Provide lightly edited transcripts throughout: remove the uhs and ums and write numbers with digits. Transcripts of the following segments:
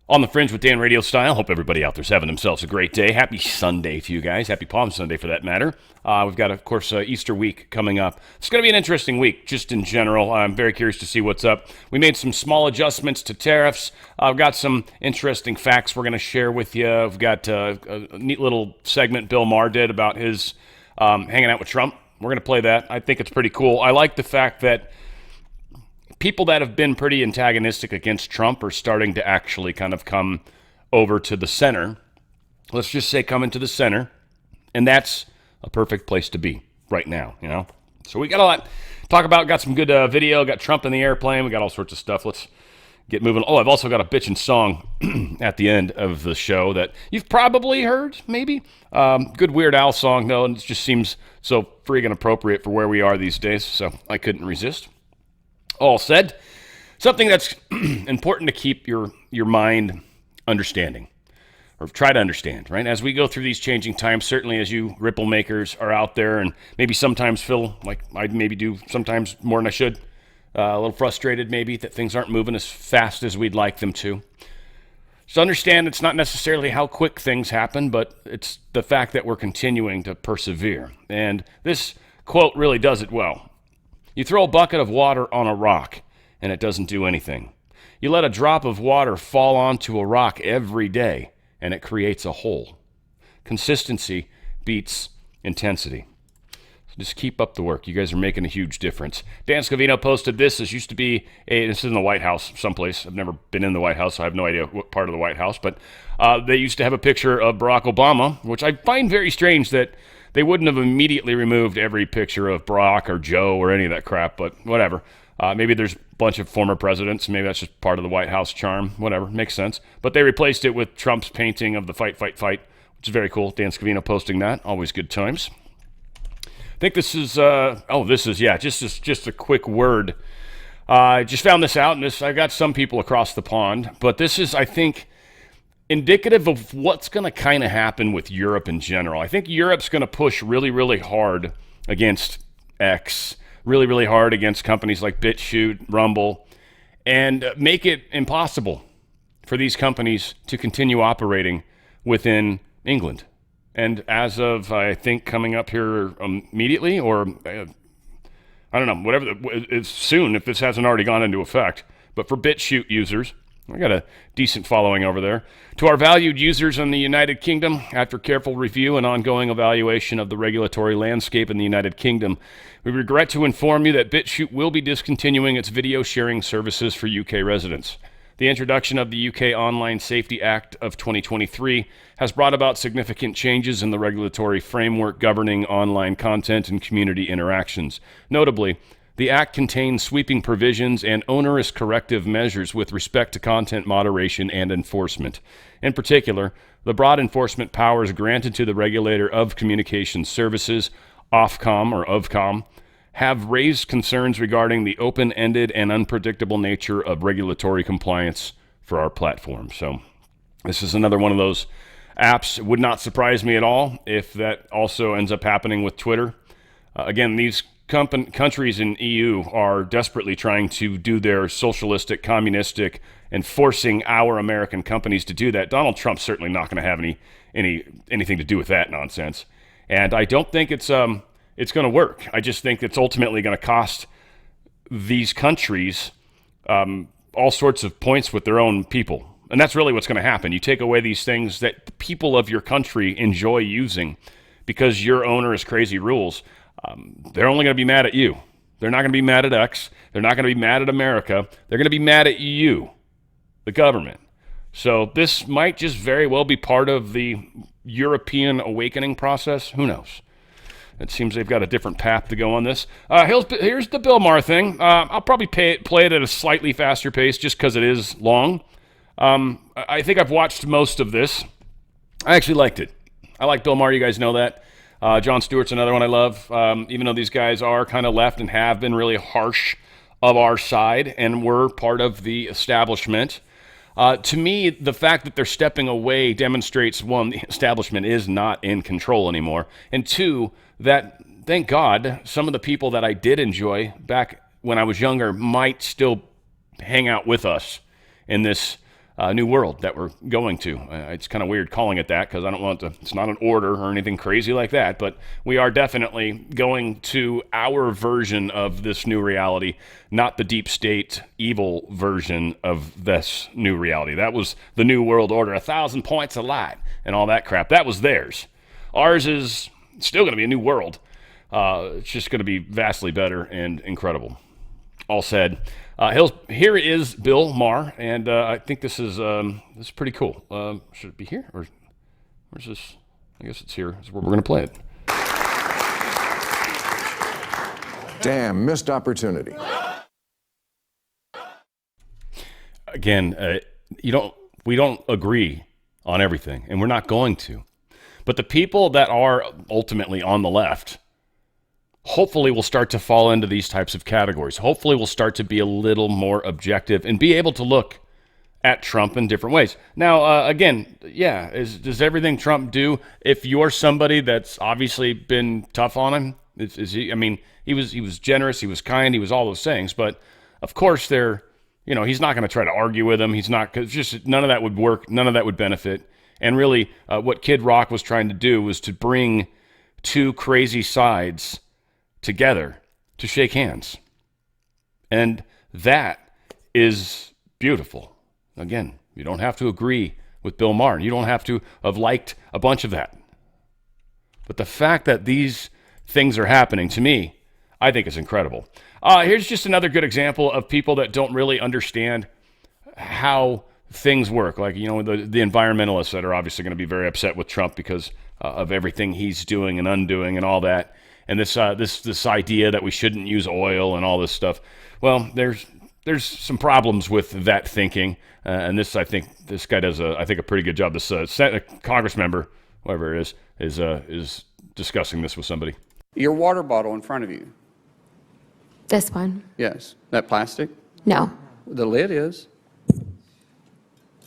On the Fringe with Dan Radio Style. Hope everybody out there's having themselves a great day. Happy Sunday to you guys. Happy Palm Sunday for that matter. We've got, of course, Easter week coming up. It's going to be an interesting week, just in general. I'm very curious to see what's up. We made some small adjustments to tariffs. I've got some interesting facts we're going to share with you. We've got a neat little segment Bill Maher did about his hanging out with Trump. We're going to play that. I think it's pretty cool. I like the fact that people that have been pretty antagonistic against Trump are starting to actually kind of come over to the center. Let's just say come into the center. And that's a perfect place to be right now, you know? So we got a lot to talk about. Got some good video. Got Trump in the airplane. We got all sorts of stuff. Let's get moving. Oh, I've also got a bitchin' song at the end of the show that you've probably heard, maybe. Good Weird Al song, though, and it just seems so freaking appropriate for where we are these days, so I couldn't resist. All said, something that's important to keep your mind understanding, or try to understand, right? As we go through these changing times, certainly as you ripple makers are out there and maybe sometimes feel like I maybe do sometimes more than I should, a little frustrated maybe that things aren't moving as fast as we'd like them to. So understand it's not necessarily how quick things happen, but it's the fact that we're continuing to persevere. And this quote really does it well. You throw a bucket of water on a rock, and it doesn't do anything. You let a drop of water fall onto a rock every day, and it creates a hole. Consistency beats intensity. So just keep up the work. You guys are making a huge difference. Dan Scavino posted this. This used to be this is in the White House someplace. I've never been in the White House, so I have no idea what part of the White House, but they used to have a picture of Barack Obama, which I find very strange that they wouldn't have immediately removed every picture of Barack or Joe or any of that crap, but whatever. Maybe there's a bunch of former presidents. Maybe that's just part of the White House charm. Whatever, makes sense. But they replaced it with Trump's painting of the fight, which is very cool. Dan Scavino posting that. Always good times. I think this is, just a quick word. I just found this out, and I got some people across the pond, but this is, I think, indicative of what's going to kind of happen with Europe in general. I think Europe's going to push really, really hard against X, really, really hard against companies like BitChute, Rumble, and make it impossible for these companies to continue operating within England. And as of, I think, coming up here immediately, or I don't know, whatever, it's soon if this hasn't already gone into effect. But for BitChute users, I got a decent following over there. To our valued users in the United Kingdom, after careful review and ongoing evaluation of the regulatory landscape in the United Kingdom, we regret to inform you that BitChute will be discontinuing its video sharing services for UK residents. The introduction of the UK Online Safety Act of 2023 has brought about significant changes in the regulatory framework governing online content and community interactions. Notably, the Act contains sweeping provisions and onerous corrective measures with respect to content moderation and enforcement. In particular, the broad enforcement powers granted to the Regulator of Communications Services, Ofcom, have raised concerns regarding the open-ended and unpredictable nature of regulatory compliance for our platform. So this is another one of those apps. It would not surprise me at all if that also ends up happening with Twitter. Again, these countries in EU are desperately trying to do their socialistic, communistic, and forcing our American companies to do that. Donald Trump's certainly not going to have anything to do with that nonsense. And I don't think it's going to work. I just think it's ultimately going to cost these countries all sorts of points with their own people. And that's really what's going to happen. You take away these things that the people of your country enjoy using because your owner has crazy rules. They're only going to be mad at you. They're not going to be mad at X. They're not going to be mad at America. They're going to be mad at you, the government. So this might just very well be part of the European awakening process. Who knows? It seems they've got a different path to go on this. Here's the Bill Maher thing. I'll probably play it at a slightly faster pace just because it is long. I think I've watched most of this. I actually liked it. I like Bill Maher. You guys know that. Jon Stewart's another one I love, even though these guys are kind of left and have been really harsh of our side and were part of the establishment. To me, the fact that they're stepping away demonstrates, one, the establishment is not in control anymore, and two, that, thank God, some of the people that I did enjoy back when I was younger might still hang out with us in this new world that we're going to. It's kind of weird calling it that because I don't want to, it's not an order or anything crazy like that, but we are definitely going to our version of this new reality, not the deep state evil version of this new reality. That was the new world order, 1,000 points of light and all that crap. That was theirs. Ours is still going to be a new world. It's just going to be vastly better and incredible. All said. Here is Bill Maher, and I think this is pretty cool. Should it be here, or where's this? I guess it's here. This is where we're going to play it. Damn, missed opportunity. Again, we don't agree on everything, and we're not going to. But the people that are ultimately on the left hopefully we'll start to fall into these types of categories. Hopefully we'll start to be a little more objective and be able to look at Trump in different ways. Now, again, yeah, does everything Trump do, if you're somebody that's obviously been tough on him, is he? I mean, he was generous, he was kind, he was all those things, but of course he's not going to try to argue with him. He's not, because just none of that would work, none of that would benefit. And really, what Kid Rock was trying to do was to bring two crazy sides together to shake hands. And that is beautiful. Again, you don't have to agree with Bill Maher. You don't have to have liked a bunch of that. But the fact that these things are happening, to me, I think is incredible. Here's just another good example of people that don't really understand how things work. Like, the environmentalists that are obviously going to be very upset with Trump because of everything he's doing and undoing and all that. And this idea that we shouldn't use oil and all this stuff. Well, there's some problems with that thinking, and I think this guy does a pretty good job. This Congress member, whoever it is discussing this with somebody. Your water bottle in front of you. This one? Yes. That plastic? No. The lid is.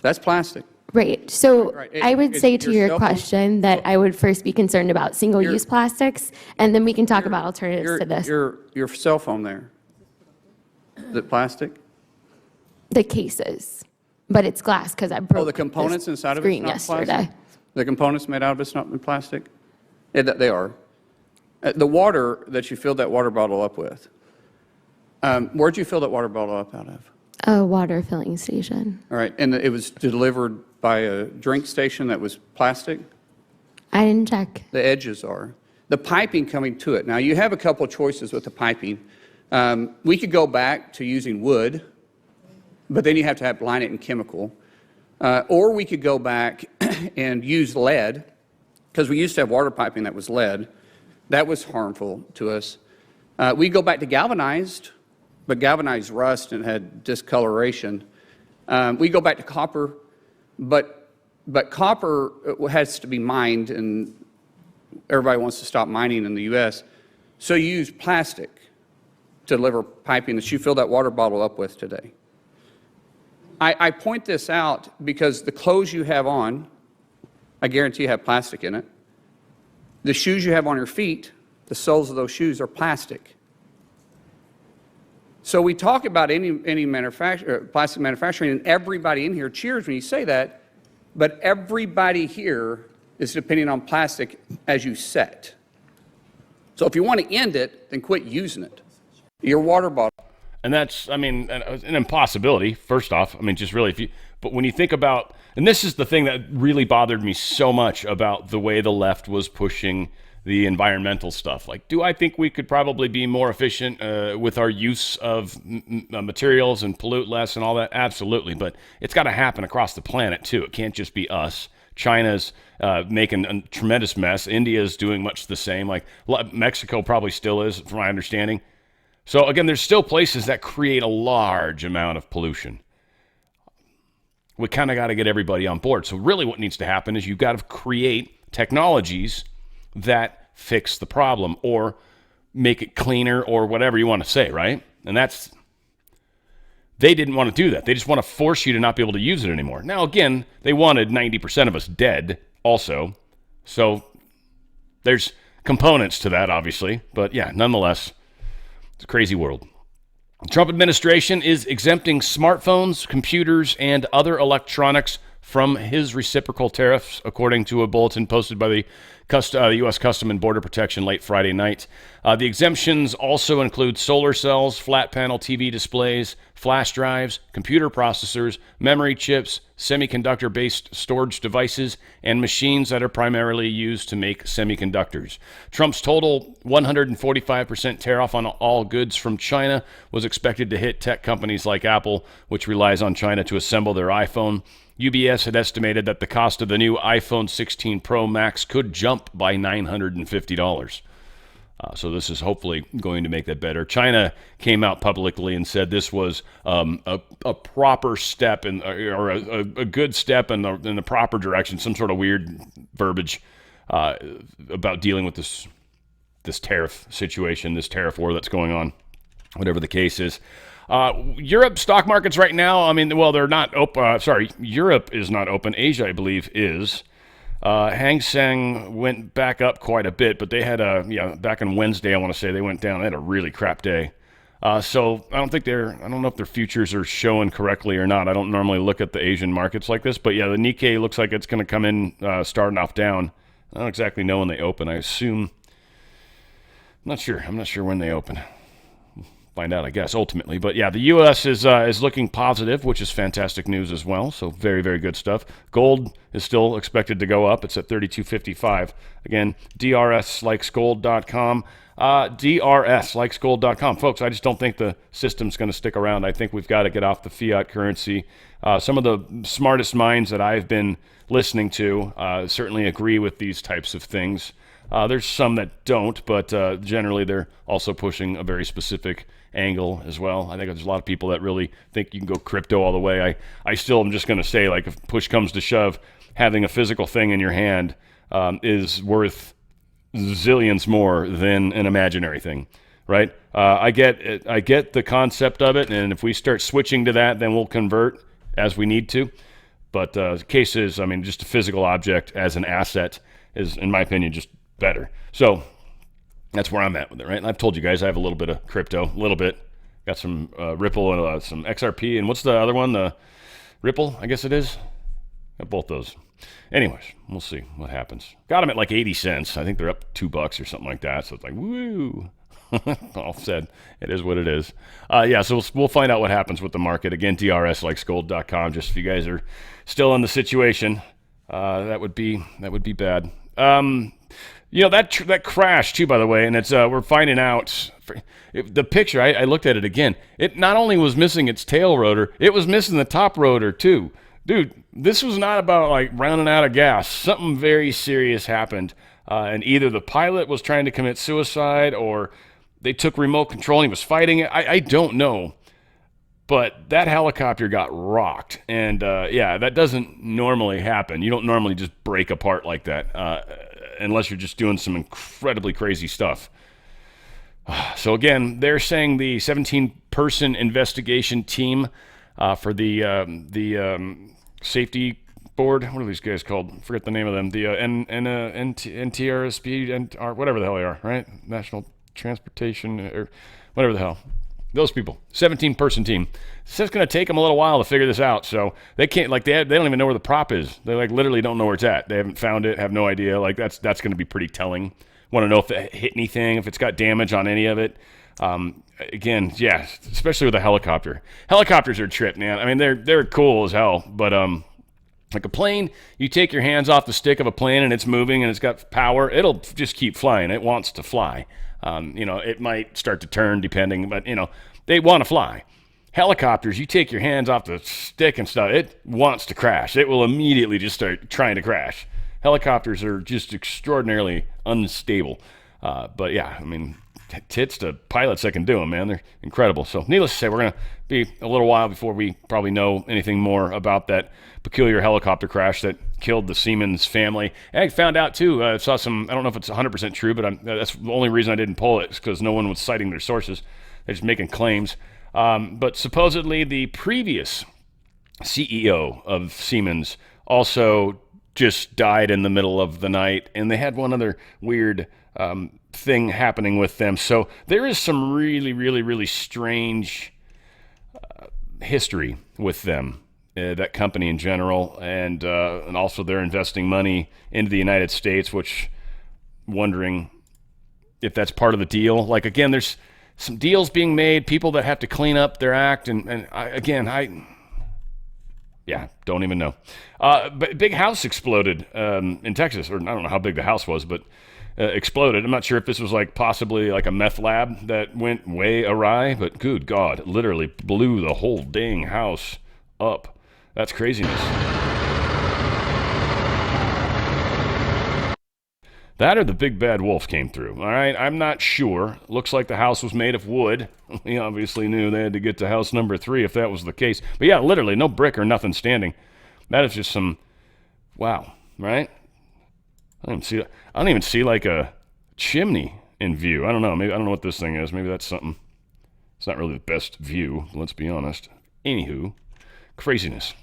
That's plastic. Right. So Right. I would say to your cell phone- question that I would first be concerned about single-use plastics, and then we can talk about alternatives to this. Your cell phone there. Is it plastic? The cases, but it's glass because I broke The components this inside of screen it's not yesterday. plastic? The components made out of it's not plastic? They are. The water that you filled that water bottle up with, where'd you fill that water bottle up out of? A water filling station. All right, and it was delivered by a drink station that was plastic? I didn't check. The edges are. The piping coming to it. Now, you have a couple of choices with the piping. We could go back to using wood, but then you have to line it in chemical. Or we could go back and use lead, because we used to have water piping that was lead. That was harmful to us. We go back to galvanized, but galvanized rust and had discoloration. We go back to copper, but copper has to be mined, and everybody wants to stop mining in the U.S. So you use plastic to deliver piping that you fill that water bottle up with today. I point this out because the clothes you have on, I guarantee you have plastic in it. The shoes you have on your feet, the soles of those shoes are plastic. So we talk about any plastic manufacturing, and everybody in here cheers when you say that, but everybody here is depending on plastic as you set. So if you want to end it, then quit using it. Your water bottle. And that's, an impossibility, first off. Just really, but when you think about, and this is the thing that really bothered me so much about the way the left was pushing the environmental stuff. Like, do I think we could probably be more efficient with our use of materials and pollute less and all that? Absolutely. But it's got to happen across the planet, too. It can't just be us. China's making a tremendous mess. India's doing much the same. Like, Mexico probably still is, from my understanding. So, again, there's still places that create a large amount of pollution. We kind of got to get everybody on board. So really what needs to happen is you've got to create technologies that fix the problem or make it cleaner or whatever you want to say, right? And they didn't want to do that. They just want to force you to not be able to use it anymore. Now, again, they wanted 90% of us dead also. So there's components to that, obviously. But yeah, nonetheless, it's a crazy world. Trump administration is exempting smartphones, computers, and other electronics from his reciprocal tariffs, according to a bulletin posted by the U.S. Custom and Border Protection late Friday night. The exemptions also include solar cells, flat panel TV displays, flash drives, computer processors, memory chips, semiconductor-based storage devices, and machines that are primarily used to make semiconductors. Trump's total 145% tariff on all goods from China was expected to hit tech companies like Apple, which relies on China to assemble their iPhone. UBS had estimated that the cost of the new iPhone 16 Pro Max could jump by $950. So this is hopefully going to make that better. China came out publicly and said this was a proper step or a good step in the proper direction. Some sort of weird verbiage about dealing with this tariff situation, this tariff war that's going on, whatever the case is. Europe stock markets right now, I mean, well, they're not open. Europe is not open. Asia, I believe, is. Hang Seng went back up quite a bit, but they had back on Wednesday, I want to say, they went down. They had a really crap day. So I don't know if their futures are showing correctly or not. I don't normally look at the Asian markets like this, but yeah, the Nikkei looks like it's going to come in starting off down. I don't exactly know when they open. I assume, I'm not sure when they open. Find out, I guess, ultimately. But yeah, the U.S. is looking positive, which is fantastic news as well. So very, very good stuff. Gold is still expected to go up. It's at $32.55. Again, drslikesgold.com. drslikesgold.com. Folks, I just don't think the system's going to stick around. I think we've got to get off the fiat currency. Some of the smartest minds that I've been listening to certainly agree with these types of things. There's some that don't, but generally they're also pushing a very specific angle as well. I think there's a lot of people that really think you can go crypto all the way. I still am just going to say, like, if push comes to shove, having a physical thing in your hand is worth zillions more than an imaginary thing, right? I get the concept of it, and if we start switching to that, then we'll convert as we need to. But the case is, I mean, just a physical object as an asset is, in my opinion, just better. So that's where I'm at with it, right? And I've told you guys I have a little bit of crypto, a little bit. Got some Ripple and some XRP. And what's the other one? The Ripple, I guess it is. Got both those. Anyways, we'll see what happens. Got them at like 80 cents. I think they're up $2 or something like that. So it's like, woo. All said, it is what it is. So we'll find out what happens with the market. Again, drslikesgold.com. Just if you guys are still in the situation, that would be bad. That crash too, by the way, and it's we're finding out the picture. I looked at it again. It not only was missing its tail rotor, it was missing the top rotor too. Dude, this was not about like running out of gas. Something very serious happened, and either the pilot was trying to commit suicide or they took remote control and he was fighting it. I don't know. But that helicopter got rocked, and that doesn't normally happen. You don't normally just break apart like that unless you're just doing some incredibly crazy stuff. So again, they're saying the 17-person investigation team for the safety board. What are these guys called? I forget the name of them. The NTRSB, whatever the hell they are, right? National Transportation, or whatever the hell. Those people, 17-person team. It's just going to take them a little while to figure this out. So they can't, like, they don't even know where the prop is. They like literally don't know where it's at. They haven't found it, have no idea. Like that's going to be pretty telling. Want to know if it hit anything, if it's got damage on any of it. Again, yeah, especially with a helicopter. Helicopters are a trip, man. I mean, they're cool as hell, but like a plane, you take your hands off the stick of a plane and it's moving and it's got power. It'll just keep flying. It wants to fly. It might start to turn depending, but they want to fly. Helicopters, you take your hands off the stick and stuff, it wants to crash. It will immediately just start trying to crash. Helicopters are just extraordinarily unstable. But yeah, I mean, tits to pilots that can do them, man. They're incredible. So needless to say, we're going to be a little while before we probably know anything more about that peculiar helicopter crash that killed the Siemens family. And I found out too, I saw some, I don't know if it's 100% true, but that's the only reason I didn't pull it is because no one was citing their sources. They're just making claims. But supposedly the previous CEO of Siemens also just died in the middle of the night, and they had one other weird thing happening with them. So there is some really, really, really strange history with them, that company in general, and also they're investing money into the United States, which wondering if that's part of the deal. Like, again, there's some deals being made, people that have to clean up their act, and yeah, don't even know. But big house exploded in Texas, or I don't know how big the house was, but exploded. I'm not sure if this was like possibly like a meth lab that went way awry, but good God, it literally blew the whole dang house up. That's craziness. That or the big bad wolf came through. All right, I'm not sure. Looks like the house was made of wood. We obviously knew they had to get to house number 3 if that was the case. But yeah, literally no brick or nothing standing. That is just some, wow, right? I don't even see like a chimney in view. I don't know. Maybe I don't know what this thing is. Maybe that's something. It's not really the best view. Let's be honest. Anywho, craziness.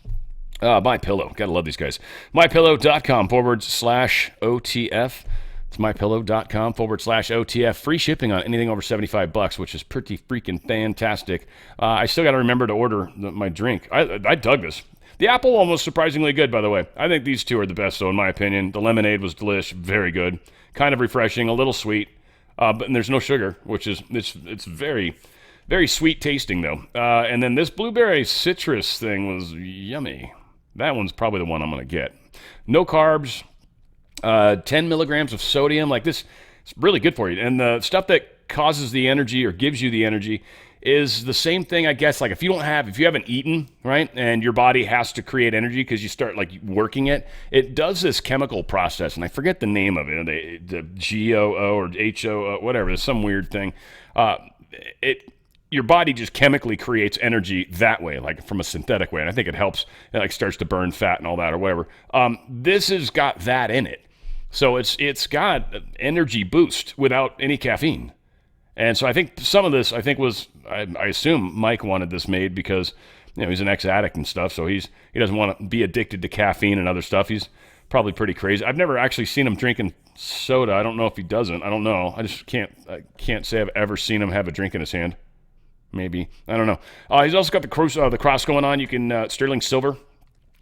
MyPillow. Gotta love these guys. MyPillow.com/OTF. It's MyPillow.com/OTF. Free shipping on anything over $75, which is pretty freaking fantastic. I still got to remember to order my drink. I dug this. The apple one was surprisingly good, by the way. I think these two are the best, though, in my opinion. The lemonade was delish, very good, kind of refreshing, a little sweet, but there's no sugar, which is it's very, very sweet tasting, though. And then this blueberry citrus thing was yummy. That one's probably the one I'm going to get. No carbs, 10 milligrams of sodium. Like this, it's really good for you. And the stuff that causes the energy or gives you the energy is the same thing, I guess. Like if you haven't eaten, right, and your body has to create energy because you start like working it, it does this chemical process, and I forget the name of it, the GOO or HOO, whatever. There's some weird thing. Your body just chemically creates energy that way, like from a synthetic way, and I think it helps. It like starts to burn fat and all that, or whatever. This has got that in it, so it's got energy boost without any caffeine. And so I think some of this, I assume Mike wanted this made because, he's an ex-addict and stuff, so he doesn't want to be addicted to caffeine and other stuff. He's probably pretty crazy. I've never actually seen him drinking soda. I don't know if he doesn't. I don't know. I just can't say I've ever seen him have a drink in his hand. Maybe. I don't know. He's also got the cross going on. You can, sterling silver.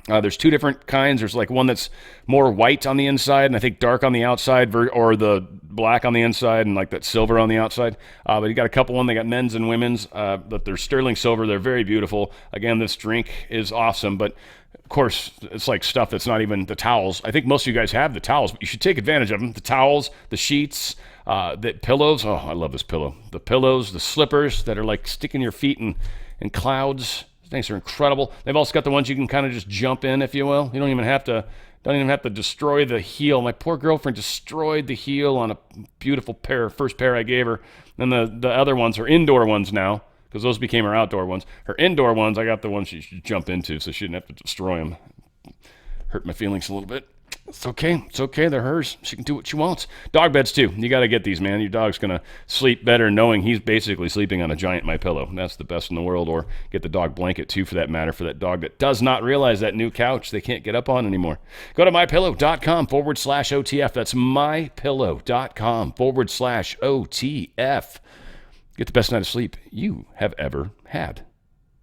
There's 2 different kinds. There's like one that's more white on the inside and I think dark on the outside, or the black on the inside and like that silver on the outside. But you got a couple one. They got men's and women's, but they're sterling silver. They're very beautiful. Again, this drink is awesome, but of course it's like stuff that's not even the towels. I think most of you guys have the towels, but you should take advantage of them. The towels, the sheets, the pillows. Oh, I love this pillow. The pillows, the slippers that are like sticking your feet in clouds. Things are incredible. They've also got the ones you can kind of just jump in, if you will. You don't even have to destroy the heel. My poor girlfriend destroyed the heel on a beautiful first pair I gave her. Then the other ones are indoor ones now, because those became her outdoor ones. Her indoor ones, I got the ones she should jump into, so she didn't have to destroy them. Hurt my feelings a little bit. It's okay. It's okay. They're hers. She can do what she wants. Dog beds, too. You got to get these, man. Your dog's going to sleep better knowing he's basically sleeping on a giant MyPillow. That's the best in the world. Or get the dog blanket, too, for that matter, for that dog that does not realize that new couch they can't get up on anymore. Go to MyPillow.com/OTF. That's MyPillow.com/OTF. Get the best night of sleep you have ever had.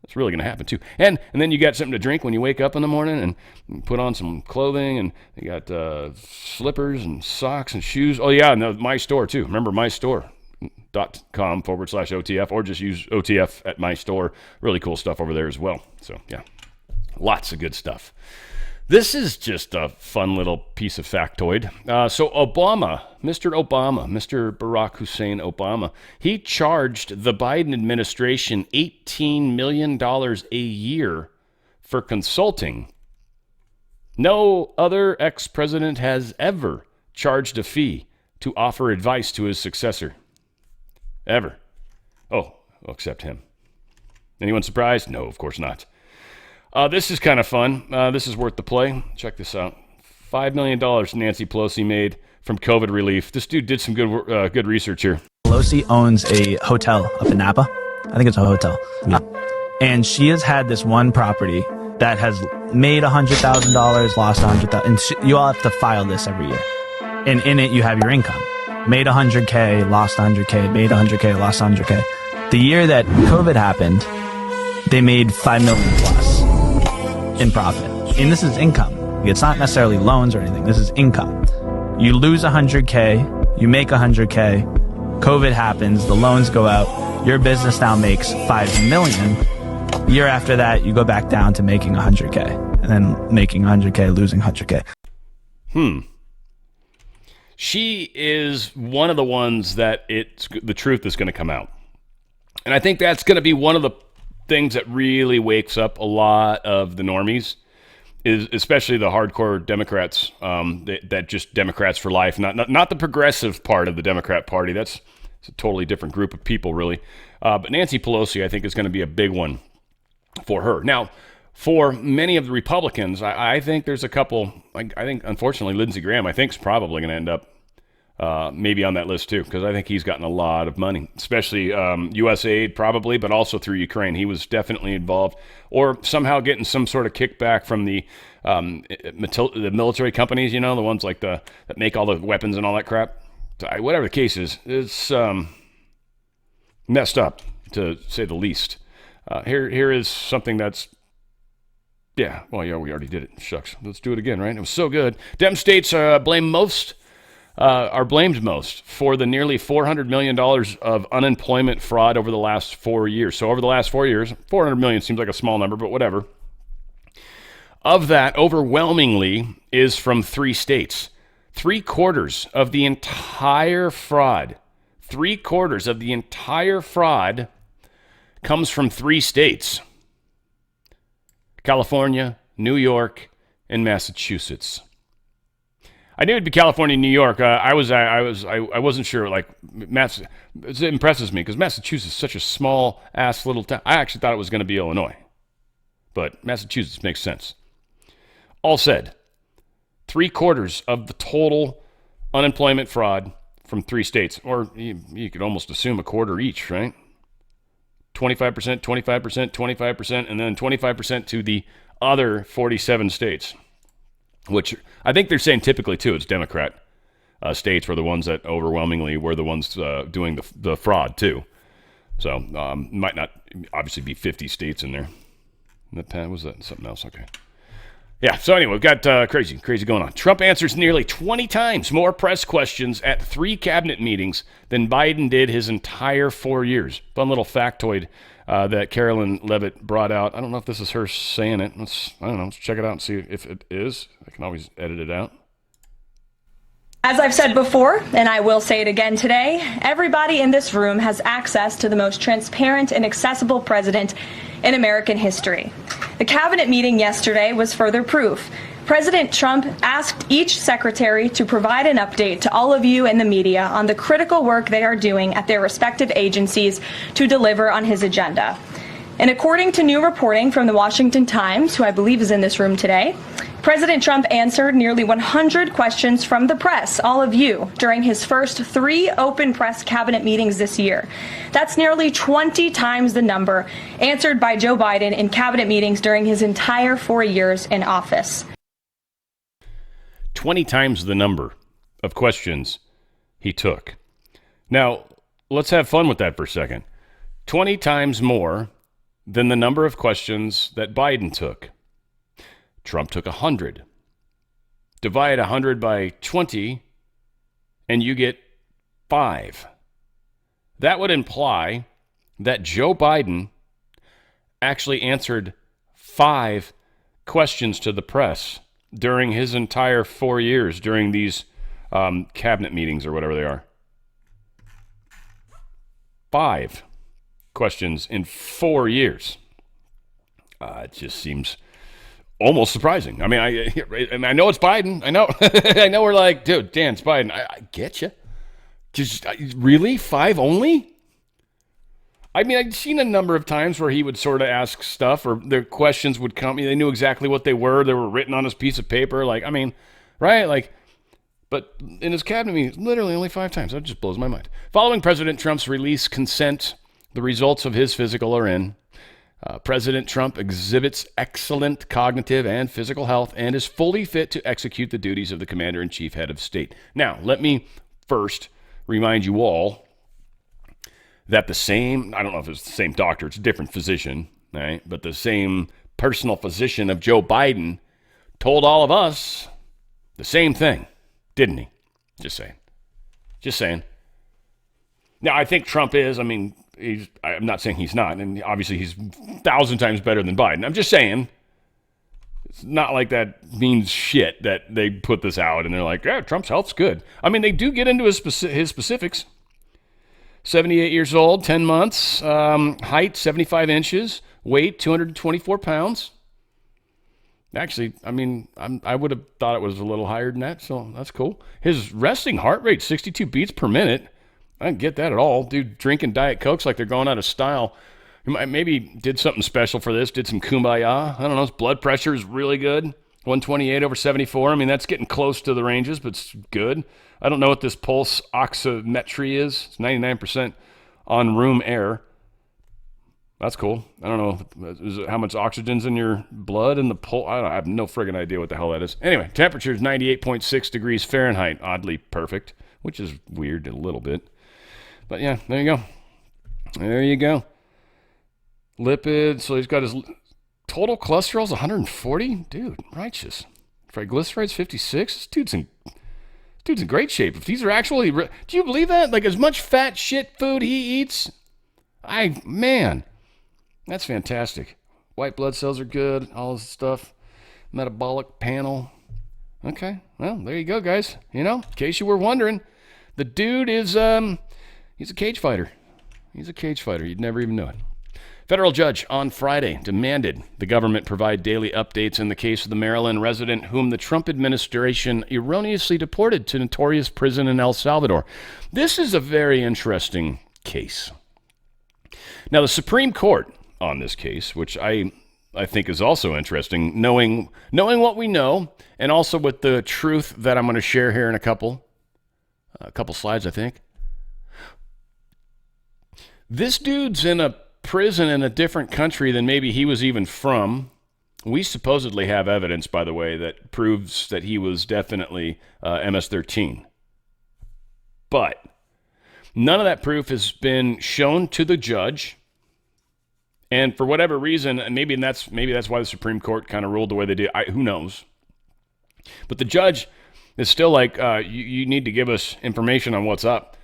It's really going to happen too. And then you got something to drink when you wake up in the morning, and you put on some clothing, and you got slippers and socks and shoes. Oh yeah, and My Store too. Remember mystore.com/OTF, or just use OTF at My Store. Really cool stuff over there as well. So yeah, lots of good stuff. This is just a fun little piece of factoid. So Obama, Mr. Barack Hussein Obama, he charged the Biden administration $18 million a year for consulting. No other ex-president has ever charged a fee to offer advice to his successor. Ever. Oh, except him. Anyone surprised? No, of course not. This is kind of fun. This is worth the play. Check this out. $5 million Nancy Pelosi made from COVID relief. This dude did some good research here. Pelosi owns a hotel up in Napa. I think it's a hotel. Yeah. And she has had this one property that has made $100,000, lost $100,000. And you all have to file this every year. And in it, you have your income. Made $100K, lost $100K, made $100K, lost $100K. The year that COVID happened, they made $5 million plus in profit. And this is income. It's not necessarily loans or anything. This is income. You lose 100K, you make 100K, COVID happens, the loans go out, your business now makes 5 million. Year after that, you go back down to making 100K, and then making 100K, losing 100K. She is one of the ones that the truth is going to come out. And I think that's going to be one of the things that really wakes up a lot of the normies, is especially the hardcore Democrats, that just Democrats for life, not the progressive part of the Democrat Party. It's a totally different group of people, really. But Nancy Pelosi, I think, is going to be a big one for her. Now, for many of the Republicans, I think there's a couple. I think, unfortunately, Lindsey Graham, I think, is probably going to end up maybe on that list too, because I think he's gotten a lot of money, especially U.S. aid probably, but also through Ukraine. He was definitely involved, or somehow getting some sort of kickback from the military companies, the ones like that make all the weapons and all that crap. Whatever the case is, it's messed up, to say the least. Here is something that's, we already did it. Shucks. Let's do it again, right? It was so good. Dem states are blamed most for the nearly $400 million of unemployment fraud over the last 4 years. So over the last 4 years, 400 million seems like a small number, but whatever. Of that, overwhelmingly is from 3 states. 3/4 of the entire fraud, 3/4 of the entire fraud comes from 3 states: California, New York, and Massachusetts. I knew it'd be California and New York. I wasn't sure. Like, it impresses me because Massachusetts is such a small ass little town. I actually thought it was going to be Illinois, but Massachusetts makes sense. All said, 3/4 of the total unemployment fraud from 3 states, or you could almost assume a quarter each, right? 25%, 25%, 25%, and then 25% to the other 47 states, which I think they're saying typically, too, it's Democrat states were the ones that overwhelmingly were the ones doing the fraud, too. So might not obviously be 50 states in there. Was that something else? Okay. Yeah, so anyway, we've got crazy going on. Trump answers nearly 20 times more press questions at 3 cabinet meetings than Biden did his entire 4 years. Fun little factoid that Carolyn Levitt brought out. I don't know if this is her saying it. Let's check it out and see if it is. I can always edit it out. As I've said before, and I will say it again today, everybody in this room has access to the most transparent and accessible president in American history. The cabinet meeting yesterday was further proof. President Trump asked each secretary to provide an update to all of you in the media on the critical work they are doing at their respective agencies to deliver on his agenda. And according to new reporting from the Washington Times, who I believe is in this room today, President Trump answered nearly 100 questions from the press, all of you, during his first 3 open press cabinet meetings this year. That's nearly 20 times the number answered by Joe Biden in cabinet meetings during his entire 4 years in office. 20 times the number of questions he took. Now, let's have fun with that for a second. 20 times more than the number of questions that Biden took. Trump took 100. Divide 100 by 20, and you get 5. That would imply that Joe Biden actually answered 5 questions to the press during his entire 4 years, during these cabinet meetings or whatever they are. 5 questions in 4 years. It just seems almost surprising. I mean, I know it's Biden. I know. I know we're like, dude, Dan, it's Biden. I get you. Just really 5 only? I mean, I've seen a number of times where he would sort of ask stuff, or the questions would come. They knew exactly what they were. They were written on his piece of paper. Like, I mean, right? Like, but in his cabinet meetings, literally only 5 times. That just blows my mind. Following President Trump's release consent, the results of his physical are in. President Trump exhibits excellent cognitive and physical health and is fully fit to execute the duties of the commander-in-chief, head of state. Now, let me first remind you all that I don't know if it's the same doctor, it's a different physician, right? But the same personal physician of Joe Biden told all of us the same thing, didn't he? Just saying. Just saying. Now, I think Trump is, I'm not saying he's not, and obviously he's 1,000 times better than Biden. I'm just saying, it's not like that means shit that they put this out and they're like, yeah, Trump's health's good. I mean, they do get into his specifics. 78 years old, 10 months, height 75 inches, weight 224 pounds. Actually, I would have thought it was a little higher than that, so that's cool. His resting heart rate, 62 beats per minute. I didn't get that at all. Dude, drinking Diet Cokes like they're going out of style. He maybe did something special for this, did some kumbaya. I don't know. His blood pressure is really good. 128/74. That's getting close to the ranges, but it's good. I don't know what this pulse oximetry is. It's 99% on room air. That's cool. I don't know how much oxygen's in your blood and the pulse. I have no friggin' idea what the hell that is. Anyway, temperature is 98.6 degrees Fahrenheit. Oddly perfect, which is weird a little bit. But yeah, there you go. There you go. Lipids. So he's got his total cholesterol's 140. Dude, righteous. Triglycerides 56. This dude's in great shape. If these are actually, do you believe that? Like as much fat shit food he eats, man, that's fantastic. White blood cells are good. All this stuff. Metabolic panel. Okay, well there you go, guys. In case you were wondering, the dude is he's a cage fighter. He's a cage fighter. You'd never even know it. Federal judge on Friday demanded the government provide daily updates in the case of the Maryland resident whom the Trump administration erroneously deported to notorious prison in El Salvador. This is a very interesting case. Now, the Supreme Court on this case, which I think is also interesting, knowing what we know, and also with the truth that I'm going to share here in a couple slides, I think. This dude's in a prison in a different country than maybe he was even from. We supposedly have evidence, by the way, that proves that he was definitely MS-13. But none of that proof has been shown to the judge. And for whatever reason, and maybe that's why the Supreme Court kind of ruled the way they did. Who knows? But the judge is still like, you need to give us information on what's up.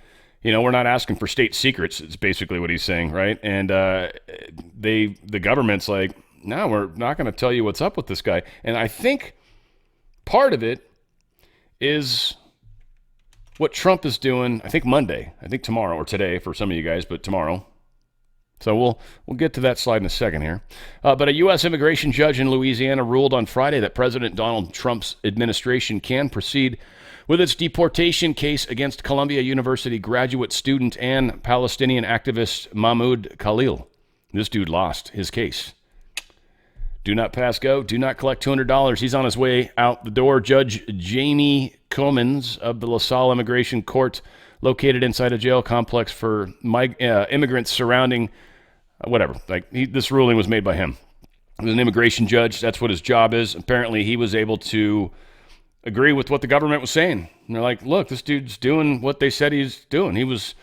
We're not asking for state secrets. It's basically what he's saying, right? And the government's like, no, we're not going to tell you what's up with this guy. And I think part of it is what Trump is doing. I think Monday. I think tomorrow or today for some of you guys, but tomorrow. So we'll get to that slide in a second here. But a U.S. immigration judge in Louisiana ruled on Friday that President Donald Trump's administration can proceed with its deportation case against Columbia University graduate student and Palestinian activist Mahmoud Khalil. This dude lost his case. Do not pass go. Do not collect $200. He's on his way out the door. Judge Jamie Comins of the LaSalle Immigration Court, located inside a jail complex for immigrants surrounding whatever. This ruling was made by him. He was an immigration judge. That's what his job is. Apparently, he was able to agree with what the government was saying. And they're like, look, this dude's doing what they said he's doing. He was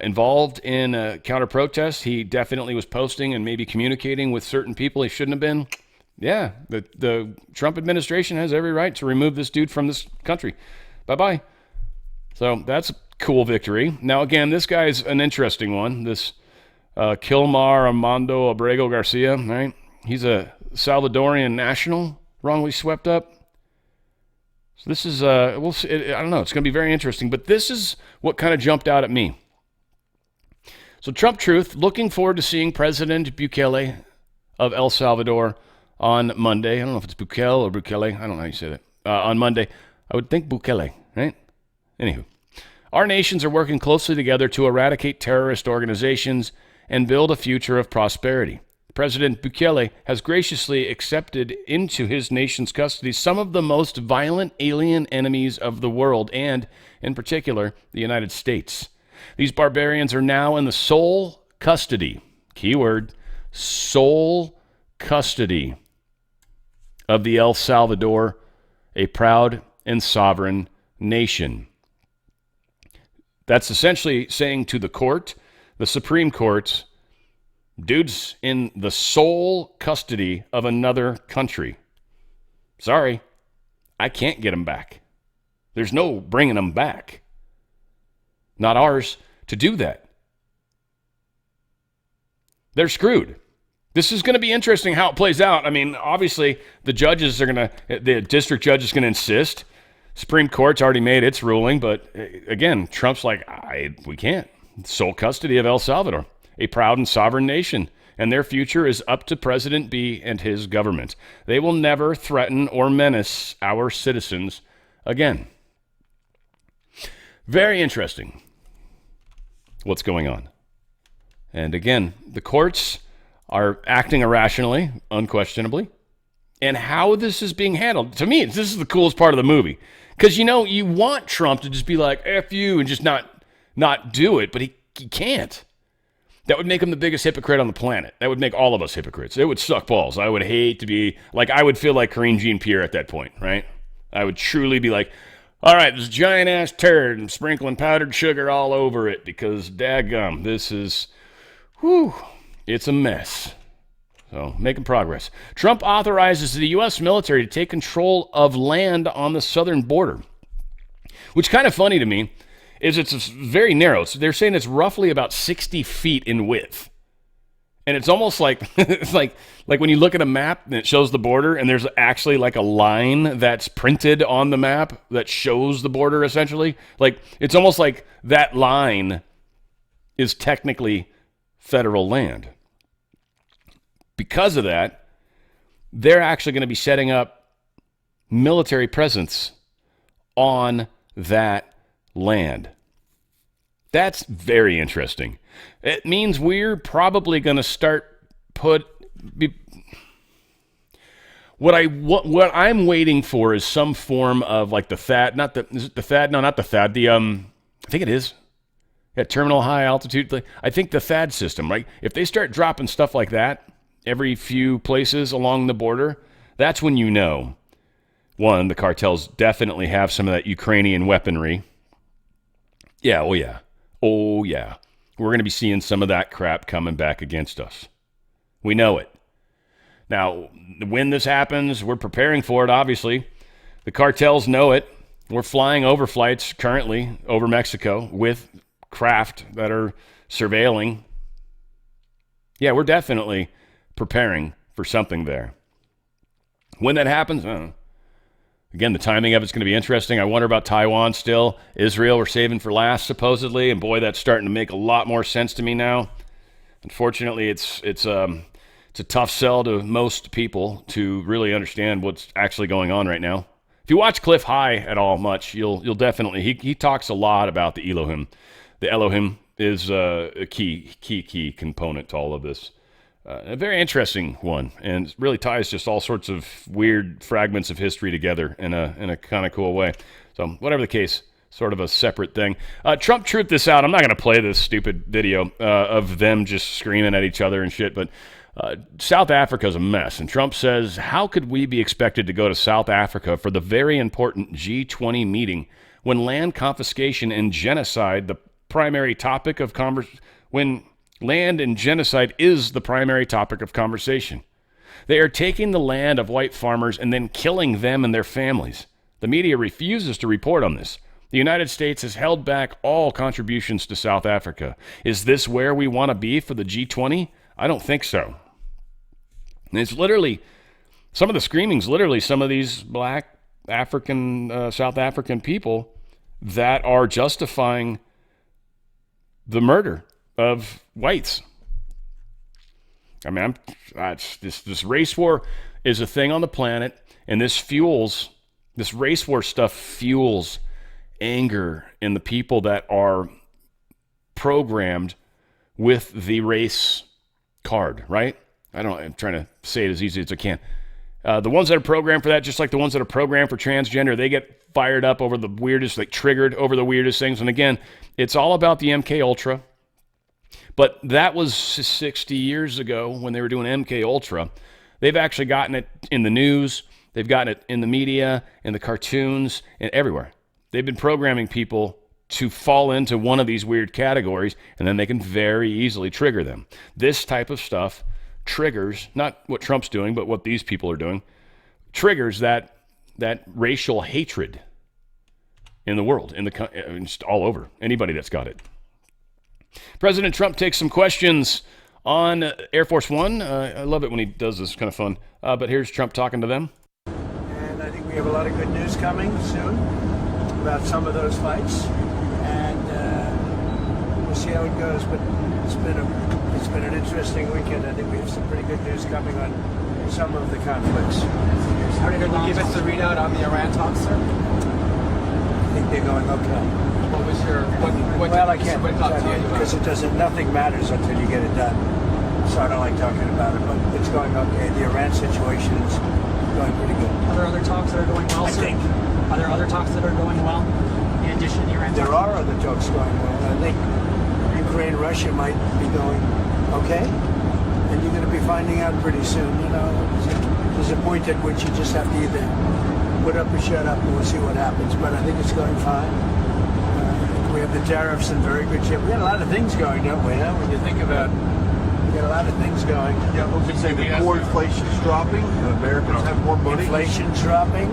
involved in a counter-protest. He definitely was posting and maybe communicating with certain people he shouldn't have been. Yeah, the Trump administration has every right to remove this dude from this country. Bye-bye. So that's a cool victory. Now, again, this guy's an interesting one. This Kilmar Armando Abrego Garcia, right? He's a Salvadorian national, wrongly swept up. So this is, we'll see, I don't know, it's going to be very interesting. But this is what kind of jumped out at me. So Trump Truth, looking forward to seeing President Bukele of El Salvador on Monday. I don't know if it's Bukele or Bukele. I don't know how you say that. On Monday. I would think Bukele, right? Anywho. Our nations are working closely together to eradicate terrorist organizations and build a future of prosperity. President Bukele has graciously accepted into his nation's custody some of the most violent alien enemies of the world, and, in particular, the United States. These barbarians are now in the sole custody, keyword, sole custody of the El Salvador, a proud and sovereign nation. That's essentially saying to the court, the Supreme Court, Dude's in the sole custody of another country. Sorry, I can't get him back. There's no bringing him back. Not ours to do that. They're screwed. This is going to be interesting how it plays out. I mean, obviously, the district judge is going to insist. Supreme Court's already made its ruling, but again, Trump's like, we can't. Sole custody of El Salvador, a proud and sovereign nation, and their future is up to President B and his government. They will never threaten or menace our citizens again. Very interesting what's going on. And again, the courts are acting irrationally, unquestionably. And how this is being handled, to me, this is the coolest part of the movie. Because, you want Trump to just be like, F you, and just not do it, but he can't. That would make him the biggest hypocrite on the planet. That would make all of us hypocrites. It would suck balls. I would hate to be, I would feel like Karine Jean-Pierre at that point, right? I would truly be like, all right, this giant-ass turd and sprinkling powdered sugar all over it because, daggum, this is, it's a mess. So, making progress. Trump authorizes the U.S. military to take control of land on the southern border. Which kind of funny to me is it's very narrow. So they're saying it's roughly about 60 feet in width. And it's almost like it's like when you look at a map and it shows the border and there's actually like a line that's printed on the map that shows the border essentially. Like it's almost like that line is technically federal land. Because of that, they're actually going to be setting up military presence on that land. That's very interesting. It means we're probably going to start what I'm waiting for is some form of like the THAAD, is it the THAAD? No, not the THAAD. I think it is. Yeah, terminal high altitude. I think the THAAD system, right? If they start dropping stuff like that every few places along the border, that's when one, the cartels definitely have some of that Ukrainian weaponry. Yeah, oh yeah. We're going to be seeing some of that crap coming back against us. We know it. Now, when this happens, we're preparing for it, obviously. The cartels know it. We're flying overflights currently over Mexico with craft that are surveilling. Yeah, we're definitely preparing for something there. When that happens, I don't know. Again, the timing of it's going to be interesting. I wonder about Taiwan still. Israel, we're saving for last, supposedly. And boy, that's starting to make a lot more sense to me now. Unfortunately, it's a tough sell to most people to really understand what's actually going on right now. If you watch Cliff High at all much, you'll definitely, he talks a lot about the Elohim. The Elohim is a key component to all of this. A very interesting one, and really ties just all sorts of weird fragments of history together in a kind of cool way. So whatever the case, sort of a separate thing. Trump truthed this out. I'm not going to play this stupid video of them just screaming at each other and shit, but South Africa's a mess. And Trump says, how could we be expected to go to South Africa for the very important G20 meeting when land confiscation and genocide, the primary topic of when land and genocide is the primary topic of conversation. They are taking the land of white farmers and then killing them and their families. The media refuses to report on this. The United States has held back all contributions to South Africa. Is this where we want to be for the G20? I don't think so. And it's literally, some of the screaming's literally some of these black African, South African people that are justifying the murder of whites. I mean, this race war is a thing on the planet, and this race war stuff fuels anger in the people that are programmed with the race card, right? I'm trying to say it as easy as I can. The ones that are programmed for that, just like the ones that are programmed for transgender, they get fired up over the weirdest, triggered over the weirdest things. And again, it's all about the MK Ultra. But that was 60 years ago when they were doing MK Ultra. They've actually gotten it in the news. They've gotten it in the media, in the cartoons, and everywhere. They've been programming people to fall into one of these weird categories, and then they can very easily trigger them. This type of stuff triggers, not what Trump's doing, but what these people are doing, triggers that racial hatred in the world, just all over. Anybody that's got it. President Trump takes some questions on Air Force One. I love it when he does this. It's kind of fun. But here's Trump talking to them. And I think we have a lot of good news coming soon about some of those fights, and we'll see how it goes. But it's been an interesting weekend. I think we have some pretty good news coming on some of the conflicts. Can you give us the readout on the Iran talks, sir? I think they're going okay. What was your what Well, I can't what talk to you about? because it doesn't. Nothing matters until you get it done. So I don't like talking about it, but it's going okay. The Iran situation is going pretty good. Are there other talks that are going well, I sir? think. Are there other talks that are going well in addition to the Iran There talks? are other talks going well. I think Ukraine, Russia might be going okay, and you're going to be finding out pretty soon. You know, there's a point at which you just have to either put up or shut up, and we'll see what happens. But I think it's going fine. We have the tariffs in very good shape. We got a lot of things going, don't we? Huh? When you think about, we got a lot of things going. Yeah, I was going to say the core inflation's dropping. Americans have more money. Inflation's dropping.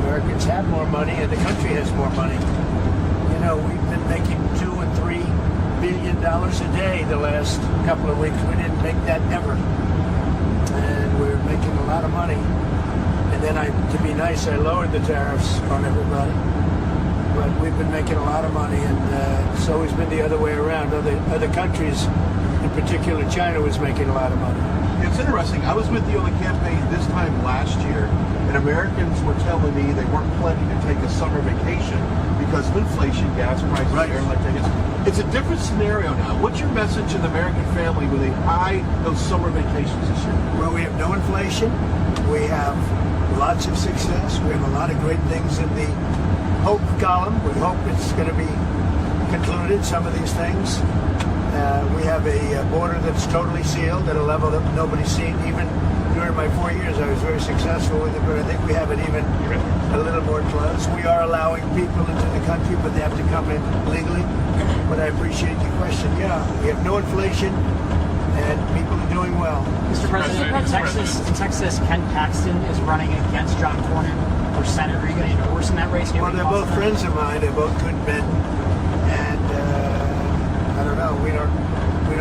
Americans have more money, and the country has more money. You know, we've been making $2 and $3 billion a day the last couple of weeks. We didn't make that ever, and we're making a lot of money. And then, to be nice, I lowered the tariffs on everybody. But we've been making a lot of money, and it's always been the other way around. Other countries, in particular China, was making a lot of money. It's interesting. I was with you on the campaign this time last year, and Americans were telling me they weren't planning to take a summer vacation because of inflation, gas prices, Right. airline tickets. It's a different scenario now. What's your message to the American family when they eye those summer vacations this year? Well, we have no inflation. We have lots of success. We have a lot of great things in the hope column. We hope it's going to be concluded, some of these things. We have a border that's totally sealed at a level that nobody's seen. Even during my 4 years, I was very successful with it, but I think we have it even a little more close. We are allowing people into the country, but they have to come in legally. But I appreciate your question. Yeah, we have no inflation, and people are doing well. Mr. President, in Texas, Ken Paxton is running against John Cornyn for Senate. Are you going to endorse in that race? Well, they're both friends of mine. They're both good men, and I don't know. We don't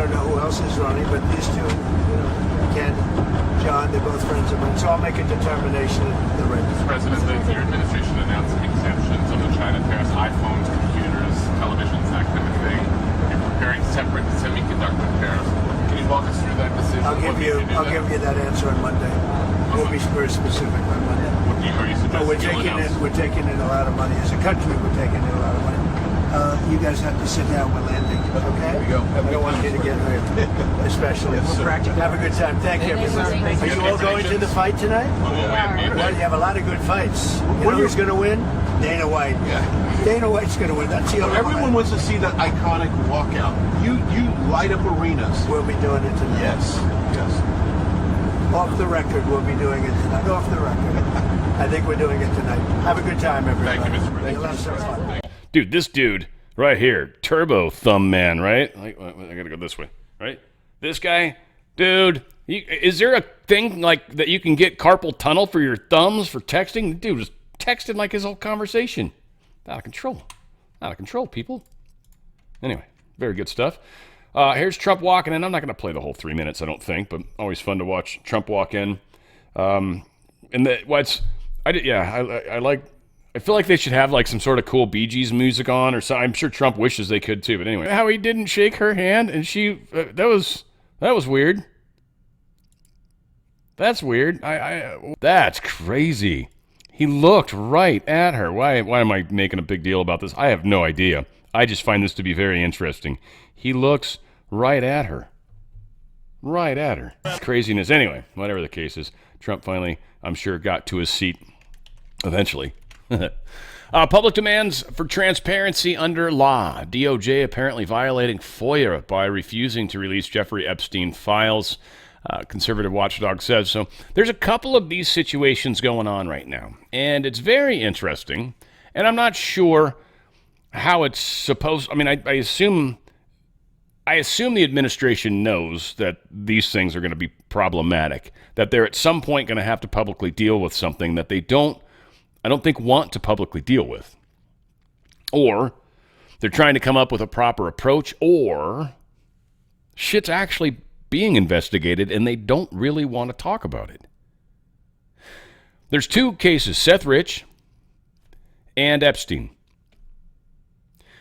know who else is running, but these two, Ken, John, they're both friends of mine. So I'll make a determination at the race. Mr. President, your administration announced exemptions on the China tariffs, iPhones, computers, televisions, that kind of thing. You're preparing separate semiconductor tariffs. Can you walk us through that decision? I'll give you that answer on Monday. We'll be very specific on Monday. Are you suggesting We're taking in a lot of money. As a country, we're taking in a lot of money. You guys have to sit down. We're landing. Okay? There we go. I don't want you to get hurt, especially. Yes, sir. Have a good time. Thank you, everybody. Are you all going to the fight tonight? Well, you have a lot You have a lot of good fights. You know who's going to win? Dana White. Yeah. Dana White's going to win. That's the only Everyone fight. wants to see that iconic walkout. You light up arenas. We'll be doing it tonight. Yes. Off the record, we'll be doing it tonight. Off the record. I think we're doing it tonight. Have a good time, everybody. Thank you, Mr. President. You'll have some fun. Dude, this dude right here, Turbo Thumb Man, right? I gotta go this way, right? This guy, dude, is there a thing like that you can get carpal tunnel for your thumbs for texting? The dude was texting like his whole conversation. Out of control, people. Anyway, very good stuff. Here's Trump walking in. I'm not going to play the whole 3 minutes, I don't think, but always fun to watch Trump walk in. I feel like they should have like some sort of cool Bee Gees music on, or so. I'm sure Trump wishes they could too. But anyway, how he didn't shake her hand, and she that was weird. That's weird. That's crazy. He looked right at her. Why am I making a big deal about this? I have no idea. I just find this to be very interesting. He looks right at her. Right at her. Craziness. Anyway, whatever the case is, Trump finally, I'm sure, got to his seat eventually. Public demands for transparency under law. DOJ apparently violating FOIA by refusing to release Jeffrey Epstein files. Conservative watchdog says so. There's a couple of these situations going on right now, and it's very interesting. And I'm not sure how it's supposed. I mean, I assume the administration knows that these things are going to be problematic, that they're at some point going to have to publicly deal with something that I don't think want to publicly deal with. Or they're trying to come up with a proper approach, or shit's actually being investigated and they don't really want to talk about it. There's two cases, Seth Rich and Epstein.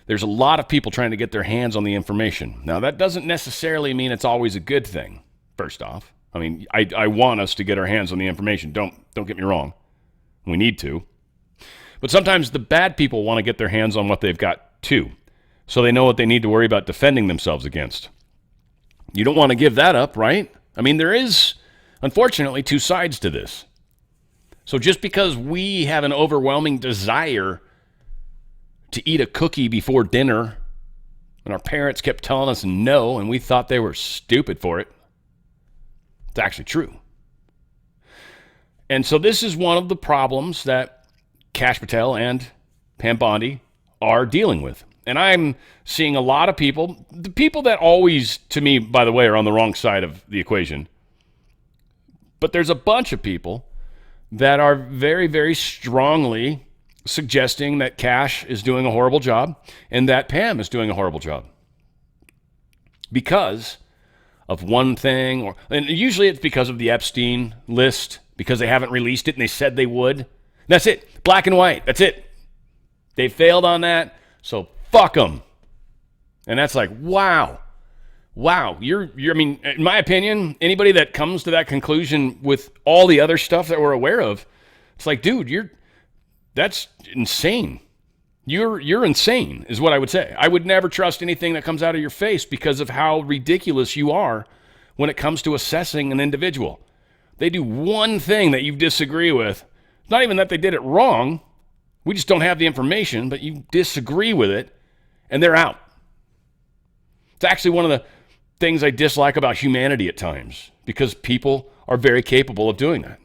There's a lot of people trying to get their hands on the information. Now, that doesn't necessarily mean it's always a good thing, first off. I mean, I want us to get our hands on the information. Don't get me wrong. We need to. But sometimes the bad people want to get their hands on what they've got too, so they know what they need to worry about defending themselves against. You don't want to give that up, right? I mean, there is, unfortunately, two sides to this. So just because we have an overwhelming desire to eat a cookie before dinner, and our parents kept telling us no, and we thought they were stupid for it, it's actually true. And so this is one of the problems that Kash Patel and Pam Bondi are dealing with. And I'm seeing a lot of people, the people that always, to me, by the way, are on the wrong side of the equation. But there's a bunch of people that are very, very strongly suggesting that Kash is doing a horrible job and that Pam is doing a horrible job because of one thing, and usually it's because of the Epstein list, because they haven't released it and they said they would. That's it. Black and white. That's it. They failed on that, so fuck them. And that's like, wow. You're. I mean, in my opinion, anybody that comes to that conclusion with all the other stuff that we're aware of, it's like, dude, that's insane. You're insane, is what I would say. I would never trust anything that comes out of your face because of how ridiculous you are when it comes to assessing an individual. They do one thing that you disagree with. It's not even that they did it wrong. We just don't have the information, but you disagree with it, and they're out. It's actually one of the things I dislike about humanity at times, because people are very capable of doing that.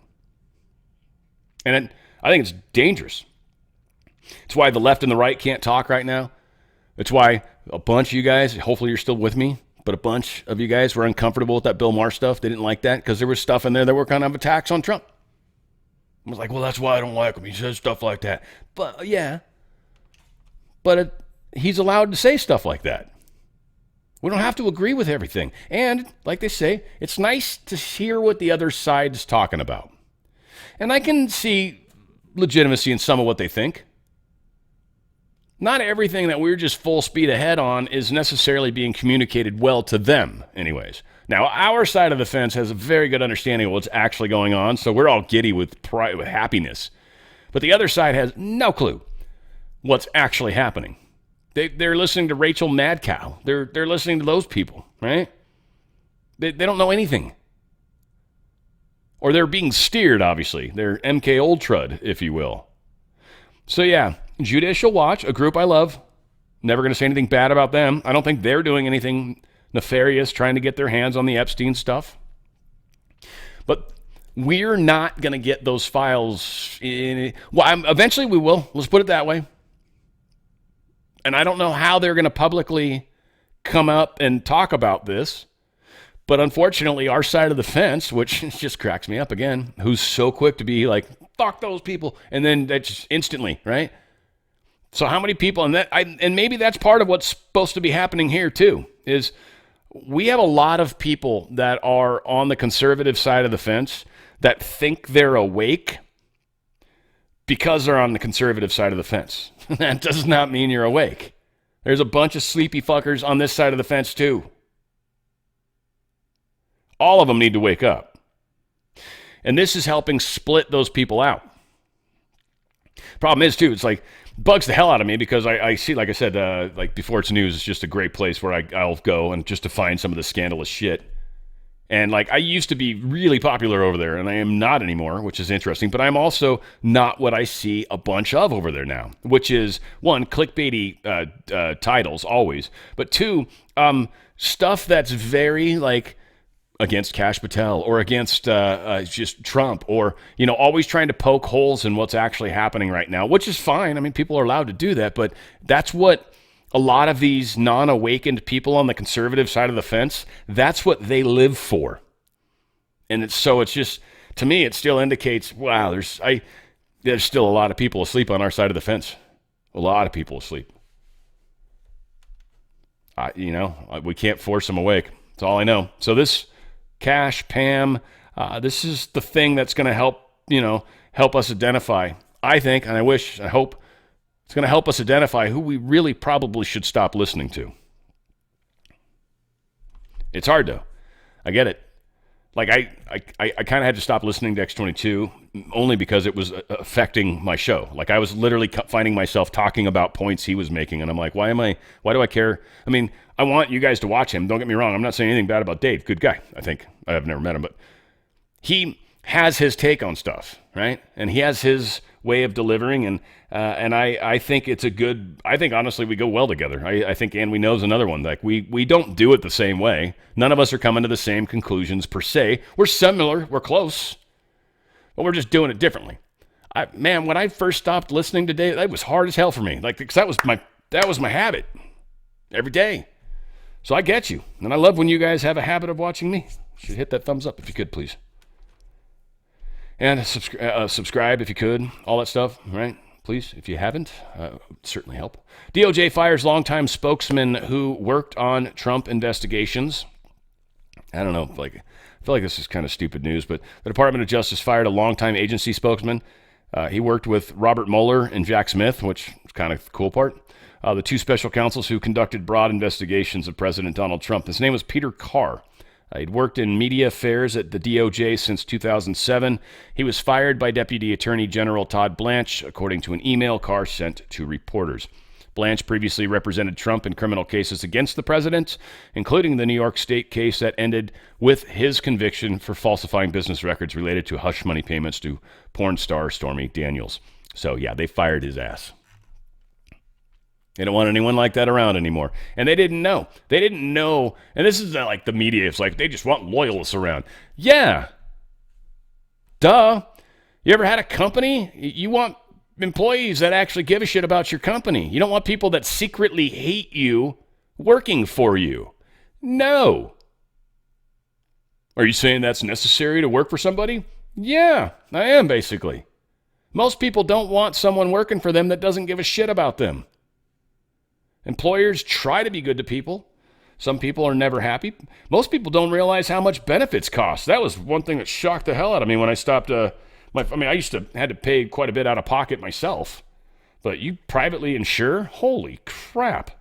And I think it's dangerous. It's why the left and the right can't talk right now. It's why a bunch of you guys, hopefully you're still with me, but a bunch of you guys were uncomfortable with that Bill Maher stuff. They didn't like that because there was stuff in there that were kind of attacks on Trump. I was like, well, that's why I don't like him. He says stuff like that. But yeah, but he's allowed to say stuff like that. We don't have to agree with everything. And like they say, it's nice to hear what the other side's talking about. And I can see legitimacy in some of what they think. Not everything that we're just full speed ahead on is necessarily being communicated well to them anyways. Now, our side of the fence has a very good understanding of what's actually going on, so we're all giddy with pride, with happiness. But the other side has no clue what's actually happening. They're listening to Rachel Madcow. They're listening to those people, right? They don't know anything. Or they're being steered, obviously. They're MK Ultra, if you will. So yeah, Judicial Watch, a group I love. Never going to say anything bad about them. I don't think they're doing anything nefarious trying to get their hands on the Epstein stuff. But we're not going to get those files in. Well, eventually we will. Let's put it that way. And I don't know how they're going to publicly come up and talk about this. But unfortunately, our side of the fence, which just cracks me up again, who's so quick to be like, fuck those people. And then that's instantly, right? So how many people, and maybe that's part of what's supposed to be happening here too, is we have a lot of people that are on the conservative side of the fence that think they're awake because they're on the conservative side of the fence. That does not mean you're awake. There's a bunch of sleepy fuckers on this side of the fence too. All of them need to wake up. And this is helping split those people out. Problem is too, it's like, bugs the hell out of me because I see, like I said, like Before It's News is just a great place where I'll go and just to find some of the scandalous shit. And like, I used to be really popular over there and I am not anymore, which is interesting, but I'm also not what I see a bunch of over there now, which is one, clickbaity titles always, but two, stuff that's very like against Kash Patel or against just Trump, or, always trying to poke holes in what's actually happening right now, which is fine. I mean, people are allowed to do that, but that's what a lot of these non-awakened people on the conservative side of the fence, that's what they live for. And it's just, to me, it still indicates, wow, there's still a lot of people asleep on our side of the fence. A lot of people asleep. We can't force them awake. That's all I know. So this Kash, Pam, this is the thing that's going to help us identify, I think, and I hope it's going to help us identify who we really probably should stop listening to. It's hard, though. I get it. Like, I kind of had to stop listening to X22 only because it was affecting my show. Like, I was literally finding myself talking about points he was making, and I'm like, why do I care? I mean, I want you guys to watch him. Don't get me wrong. I'm not saying anything bad about Dave. Good guy, I think. I've never met him, but he has his take on stuff, right? And he has his way of delivering, and I think it's I think, honestly, we go well together. I think And We Know is another one. Like, we don't do it the same way. None of us are coming to the same conclusions, per se. We're similar. We're close. But we're just doing it differently. When I first stopped listening to Dave, that was hard as hell for me. Like, because that was my habit every day. So I get you. And I love when you guys have a habit of watching me. You should hit that thumbs up if you could, please. And subscribe if you could. All that stuff, right? Please, if you haven't, certainly help. DOJ fires longtime spokesman who worked on Trump investigations. I don't know, I feel like this is kind of stupid news, but the Department of Justice fired a longtime agency spokesman. He worked with Robert Mueller and Jack Smith, which is kind of the cool part. The two special counsels who conducted broad investigations of President Donald Trump. His name was Peter Carr. He'd worked in media affairs at the DOJ since 2007. He was fired by Deputy Attorney General Todd Blanche, according to an email Carr sent to reporters. Blanche previously represented Trump in criminal cases against the president, including the New York State case that ended with his conviction for falsifying business records related to hush money payments to porn star Stormy Daniels. So, yeah, they fired his ass. They don't want anyone like that around anymore. And they didn't know. They didn't know. And this is like the media. It's like they just want loyalists around. Yeah. Duh. You ever had a company? You want employees that actually give a shit about your company. You don't want people that secretly hate you working for you. No. Are you saying that's necessary to work for somebody? Yeah, I am, basically. Most people don't want someone working for them that doesn't give a shit about them. Employers try to be good to people. Some people are never happy. Most people don't realize how much benefits cost. That was one thing that shocked the hell out of me when I stopped. I had to pay quite a bit out of pocket myself. But you privately insure? Holy crap.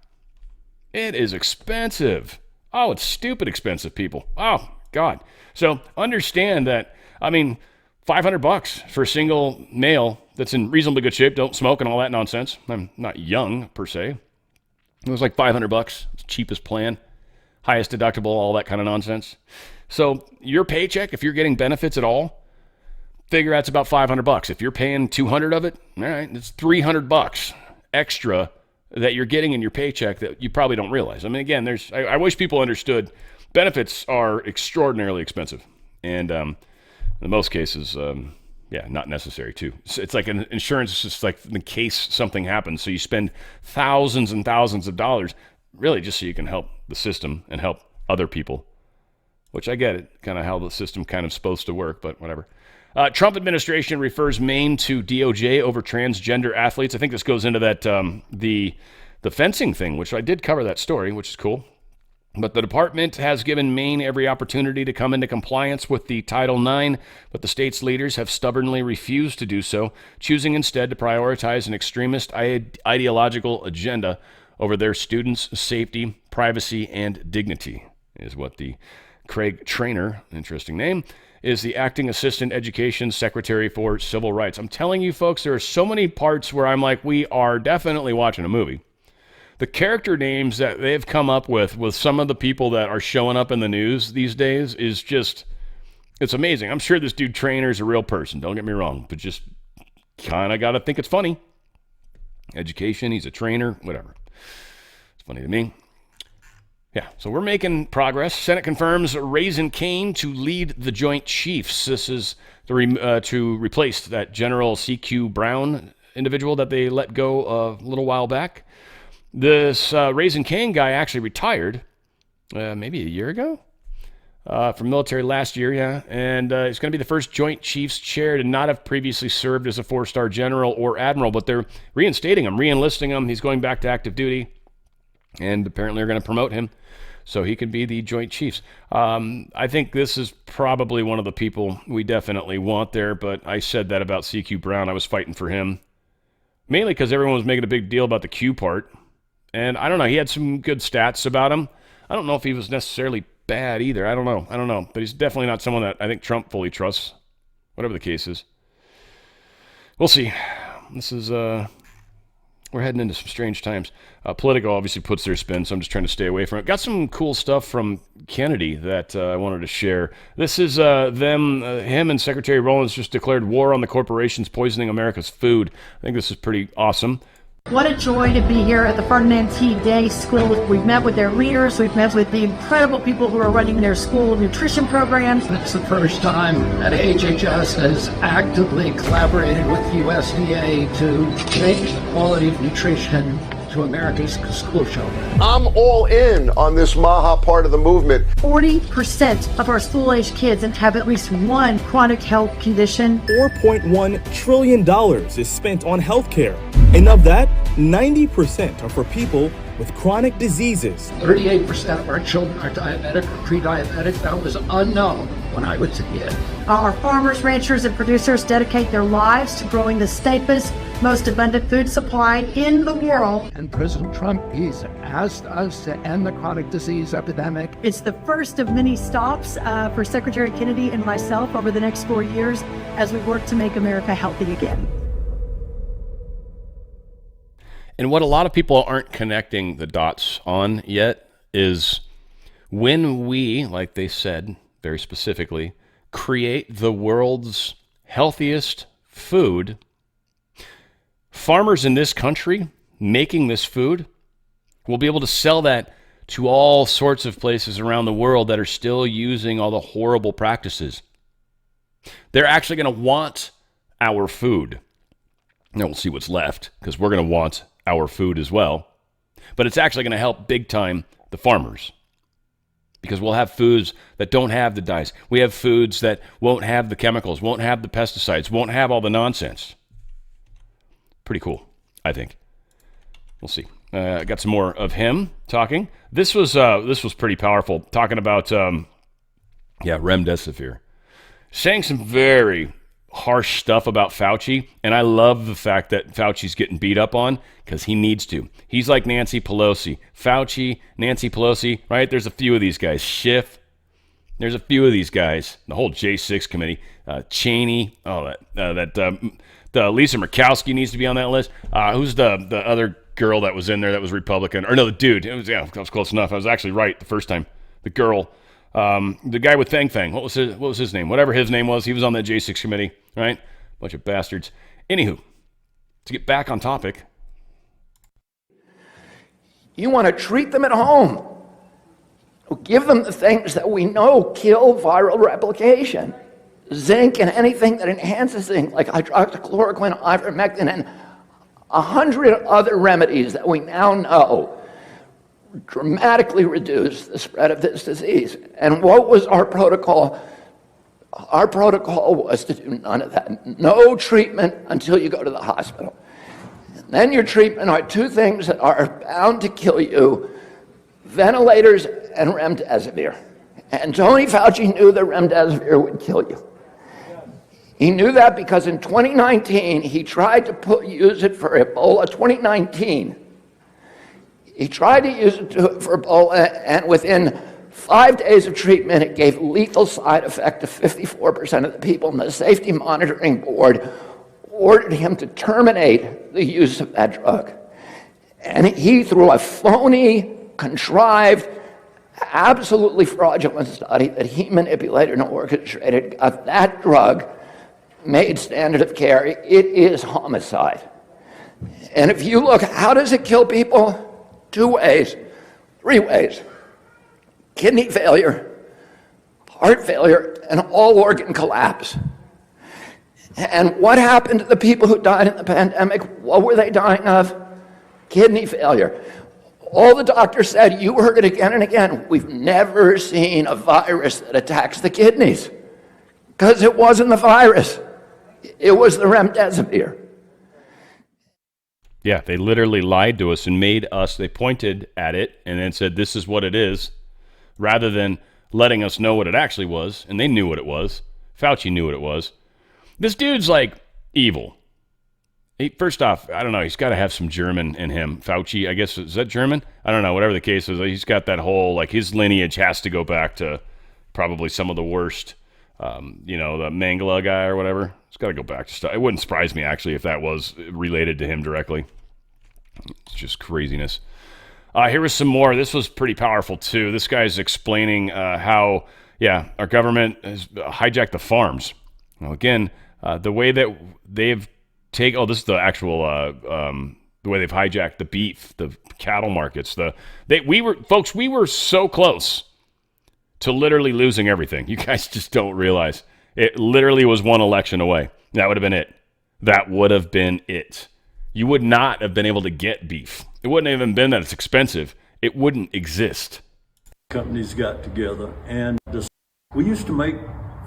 It is expensive. Oh, it's stupid expensive, people. Oh, God. So understand that, $500 for a single male that's in reasonably good shape, don't smoke and all that nonsense. I'm not young, per se. It was like $500. It's the cheapest plan. Highest deductible, all that kind of nonsense. So your paycheck, if you're getting benefits at all, figure that's about $500. If you're paying 200 of it, all right, it's $300 extra that you're getting in your paycheck that you probably don't realize. I mean, again, I wish people understood benefits are extraordinarily expensive. And in most cases, not necessary too. It's like an insurance, it's just like in case something happens. So you spend thousands and thousands of dollars really just so you can help the system and help other people, which I get it, kind of how the system kind of supposed to work, but whatever. Trump administration refers Maine to DOJ over transgender athletes. I think this goes into that, the fencing thing, which I did cover that story, which is cool. But the department has given Maine every opportunity to come into compliance with the Title IX, but the state's leaders have stubbornly refused to do so, choosing instead to prioritize an extremist ideological agenda over their students' safety, privacy, and dignity, is what the Craig Trainer, interesting name, is the acting assistant education secretary for civil rights. I'm telling you, folks, there are so many parts where I'm like, we are definitely watching a movie. The character names that they've come up with some of the people that are showing up in the news these days is just, it's amazing. I'm sure this dude Trainer is a real person, don't get me wrong, but just kind of got to think it's funny. Education, he's a trainer, whatever. It's funny to me. Yeah, so we're making progress. Senate confirms Raising Cane to lead the Joint Chiefs. This is to replace that General C.Q. Brown individual that they let go a little while back. This Raising Cane guy actually retired maybe a year ago from military last year, yeah. And he's going to be the first Joint Chiefs chair to not have previously served as a 4-star general or admiral, but they're reinstating him, re-enlisting him. He's going back to active duty, and apparently they're going to promote him so he could be the Joint Chiefs. I think this is probably one of the people we definitely want there, but I said that about C.Q. Brown. I was fighting for him, mainly because everyone was making a big deal about the Q part. And I don't know, he had some good stats about him. I don't know if he was necessarily bad either. I don't know. But he's definitely not someone that I think Trump fully trusts, whatever the case is. We'll see. This is, we're heading into some strange times. Political obviously puts their spin, so I'm just trying to stay away from it. Got some cool stuff from Kennedy that I wanted to share. This is him and Secretary Rollins just declared war on the corporations poisoning America's food. I think this is pretty awesome. What a joy to be here at the Ferdinand T. Day School. We've met with their leaders. We've met with the incredible people who are running their school nutrition programs. It's the first time that HHS has actively collaborated with USDA to make quality of nutrition to America's school children. I'm all in on this Maher part of the movement. 40% of our school-age kids have at least one chronic health condition. $4.1 trillion is spent on healthcare. And of that, 90% are for people with chronic diseases. 38% of our children are diabetic or pre-diabetic. That was unknown when I was a kid. Our farmers, ranchers, and producers dedicate their lives to growing the safest, most abundant food supply in the world. And President Trump, he's asked us to end the chronic disease epidemic. It's the first of many stops for Secretary Kennedy and myself over the next 4 years as we work to make America healthy again. And what a lot of people aren't connecting the dots on yet is when we, like they said very specifically, create the world's healthiest food, farmers in this country making this food will be able to sell that to all sorts of places around the world that are still using all the horrible practices. They're actually going to want our food. Now we'll see what's left because we're going to want our food as well. But it's actually going to help big time the farmers because we'll have foods that don't have the dyes. We have foods that won't have the chemicals, won't have the pesticides, won't have all the nonsense. Pretty cool, I think. We'll see. I got some more of him talking. This was pretty powerful, talking about remdesivir, saying some very harsh stuff about Fauci, and I love the fact that Fauci's getting beat up on because he needs to. He's like Nancy Pelosi. Fauci, Nancy Pelosi, right? There's a few of these guys. Schiff, there's a few of these guys. The whole J6 committee. Cheney, the Lisa Murkowski needs to be on that list. Who's the other girl that was in there that was Republican? Or no, the dude. It was close enough. I was actually right the first time. The girl. The guy with Fang. What was his name? Whatever his name was, he was on that J6 committee, right? Bunch of bastards. Anywho, to get back on topic. You want to treat them at home. Give them the things that we know kill viral replication. Zinc and anything that enhances zinc, like hydroxychloroquine, ivermectin, and 100 other remedies that we now know dramatically reduce the spread of this disease. And what was our protocol? Our protocol was to do none of that. No treatment until you go to the hospital. And then your treatment are two things that are bound to kill you: ventilators and remdesivir. And Tony Fauci knew that remdesivir would kill you. He knew that because in 2019, he tried to use it for Ebola. 2019. He tried to use it for Ebola, and within 5 days of treatment, it gave lethal side effect to 54% of the people, and the Safety Monitoring Board ordered him to terminate the use of that drug. And he, through a phony, contrived, absolutely fraudulent study that he manipulated and orchestrated, got that drug made standard of care. It is homicide. And if you look, how does it kill people? 2 ways, 3 ways. kidney failure, heart failure, and all organ collapse. And what happened to the people who died in the pandemic? What were they dying of? Kidney failure. All the doctors said, you heard it again and again, we've never seen a virus that attacks the kidneys. Because it wasn't the virus. It was the remdesivir. Yeah, they literally lied to us and made us, they pointed at it and then said, this is what it is, rather than letting us know what it actually was. And they knew what it was. Fauci knew what it was. This dude's like evil. First off, I don't know, he's got to have some German in him. Fauci, I guess, is that German? I don't know, whatever the case is. He's got that whole, like, his lineage has to go back to probably some of the worst, the Mangala guy or whatever. It's got to go back to stuff. It wouldn't surprise me, actually, if that was related to him directly. It's just craziness. Here was some more. This was pretty powerful, too. This guy's explaining how, our government has hijacked the farms. Now, again, the way that they've this is the actual the way they've hijacked the beef, the cattle markets. We were so close to literally losing everything. You guys just don't realize. It literally was one election away. That would have been it. That would have been it. You would not have been able to get beef. It wouldn't have even been that it's expensive. It wouldn't exist. Companies got together and we used to make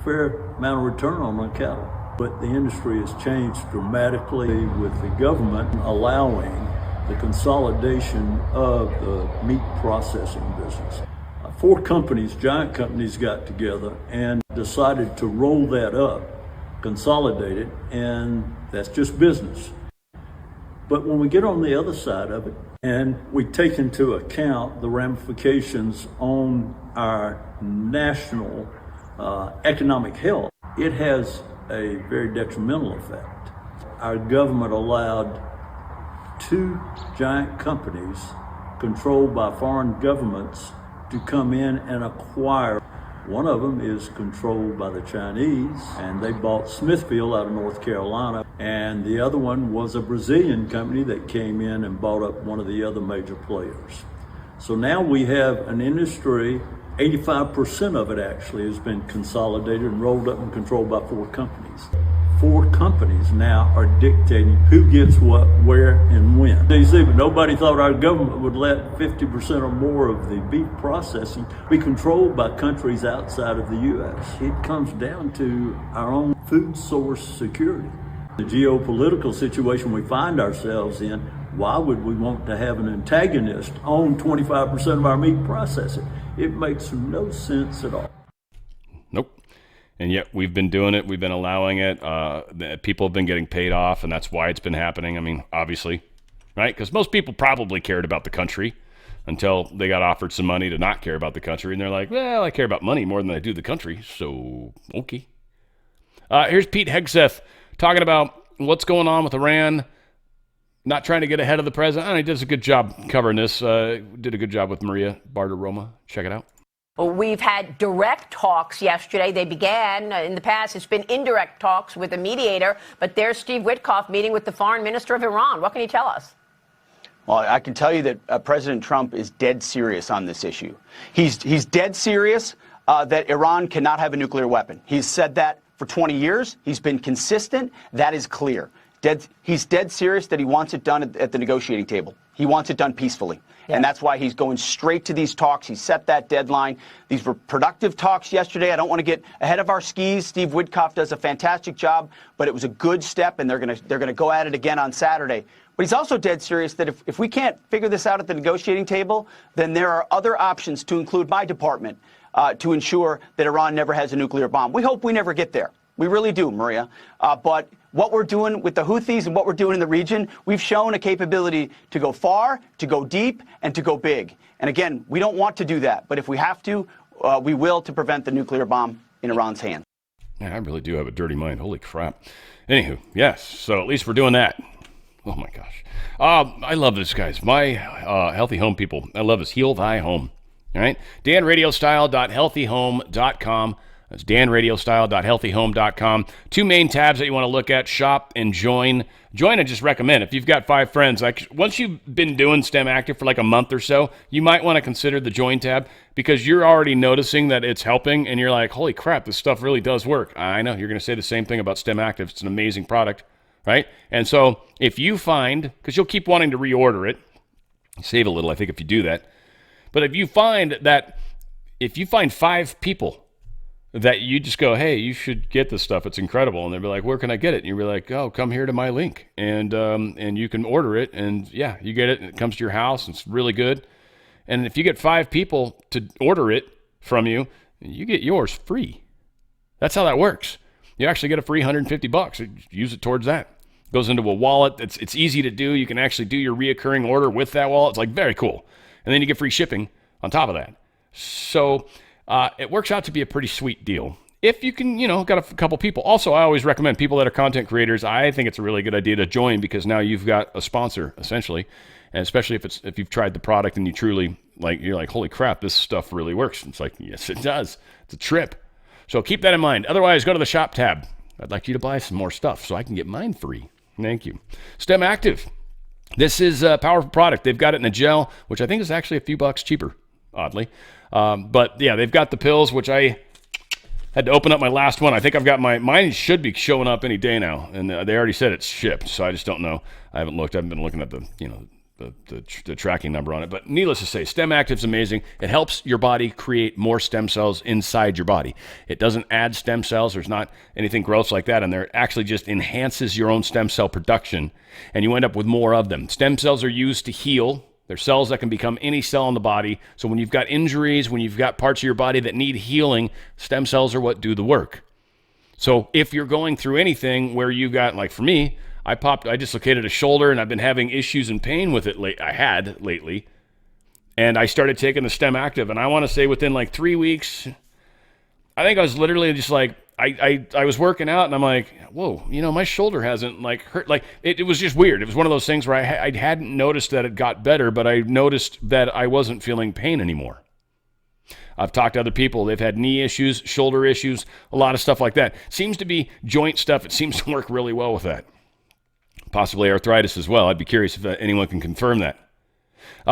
fair amount of return on our cattle. But the industry has changed dramatically with the government allowing the consolidation of the meat processing business. 4 companies, giant companies, got together and decided to roll that up, consolidate it, and that's just business. But when we get on the other side of it and we take into account the ramifications on our national economic health, it has a very detrimental effect. Our government allowed 2 giant companies controlled by foreign governments to come in and acquire. One of them is controlled by the Chinese, and they bought Smithfield out of North Carolina. And the other one was a Brazilian company that came in and bought up one of the other major players. So now we have an industry, 85% of it actually has been consolidated and rolled up and controlled by 4 companies. 4 companies now are dictating who gets what, where, and when. But nobody thought our government would let 50% or more of the beef processing be controlled by countries outside of the U.S. It comes down to our own food source security. The geopolitical situation we find ourselves in, why would we want to have an antagonist own 25% of our meat processing? It makes no sense at all. Nope. And yet we've been doing it. We've been allowing it. People have been getting paid off, and that's why it's been happening. I mean, obviously, right? Because most people probably cared about the country until they got offered some money to not care about the country. And they're like, well, I care about money more than I do the country. So, okay. Here's Pete Hegseth talking about what's going on with Iran. Not trying to get ahead of the president. I mean, he does a good job covering this. Did a good job with Maria Bartiromo. Check it out. Well, we've had direct talks yesterday. They began in the past. It's been indirect talks with a mediator. But there's Steve Witkoff meeting with the foreign minister of Iran. What can you tell us? Well, I can tell you that President Trump is dead serious on this issue. He's dead serious that Iran cannot have a nuclear weapon. He's said that for 20 years. He's been consistent. That is clear. He's dead serious that he wants it done at the negotiating table. He wants it done peacefully. Yeah. And that's why he's going straight to these talks. He set that deadline. These were productive talks yesterday. I don't want to get ahead of our skis. Steve Witkoff does a fantastic job, but it was a good step, and they're gonna go at it again on Saturday. But he's also dead serious that if we can't figure this out at the negotiating table, then there are other options, to include my department, to ensure that Iran never has a nuclear bomb. We hope we never get there. We really do, Maria. But what we're doing with the Houthis and what we're doing in the region, we've shown a capability to go far, to go deep, and to go big. And again, we don't want to do that. But if we have to, we will, to prevent the nuclear bomb in Iran's hands. Yeah, I really do have a dirty mind. Holy crap. Anywho, yes. So at least we're doing that. Oh, my gosh. I love this, guys. My Healthy Home people. I love this. Heal Thy Home. All right? DanRadiostyle.healthyhome.com. That's danradiostyle.healthyhome.com. Two main tabs that you want to look at, shop and join. Join, I just recommend. If you've got 5 friends, like once you've been doing STEM Active for like a month or so, you might want to consider the join tab because you're already noticing that it's helping and you're like, holy crap, this stuff really does work. I know, you're going to say the same thing about STEM Active. It's an amazing product, right? And so if you find, because you'll keep wanting to reorder it, save a little, I think, if you do that. But if you find 5 people that you just go, hey, you should get this stuff, it's incredible, and they'll be like, where can I get it? And you'll be like, oh, come here to my link, and you can order it, and yeah, you get it, and it comes to your house, and it's really good. And if you get 5 people to order it from you, you get yours free. That's how that works. You actually get a free $150. Use it towards that. It goes into a wallet. It's easy to do. You can actually do your reoccurring order with that wallet. It's like very cool. And then you get free shipping on top of that. So it works out to be a pretty sweet deal. If you can, got a couple people. Also, I always recommend people that are content creators. I think it's a really good idea to join because now you've got a sponsor, essentially. And especially if you've tried the product and you truly, you're like, holy crap, this stuff really works. It's like, yes, it does. It's a trip. So keep that in mind. Otherwise, go to the shop tab. I'd like you to buy some more stuff so I can get mine free. Thank you. STEM Active. This is a powerful product. They've got it in a gel, which I think is actually a few bucks cheaper, oddly. But yeah, they've got the pills, which I had to open up my last one. I think I've got mine should be showing up any day now. And they already said it's shipped, so I just don't know. I haven't looked. I haven't been looking at the tracking number on it. But needless to say, STEM Active's amazing. It helps your body create more stem cells inside your body. It doesn't add stem cells. There's not anything gross like that in there. It actually just enhances your own stem cell production, and you end up with more of them. Stem cells are used to heal. They're cells that can become any cell in the body. So when you've got injuries, when you've got parts of your body that need healing, stem cells are what do the work. So if you're going through anything where you've got, like for me, I dislocated a shoulder and I've been having issues and pain with it lately. And I started taking the STEM Active, and I want to say within 3 weeks, I think I was literally just like, I was working out and I'm like, whoa, my shoulder hasn't hurt. It was just weird. It was one of those things where I hadn't noticed that it got better, but I noticed that I wasn't feeling pain anymore. I've talked to other people. They've had knee issues, shoulder issues, a lot of stuff like that. Seems to be joint stuff. It seems to work really well with that. Possibly arthritis as well. I'd be curious if anyone can confirm that.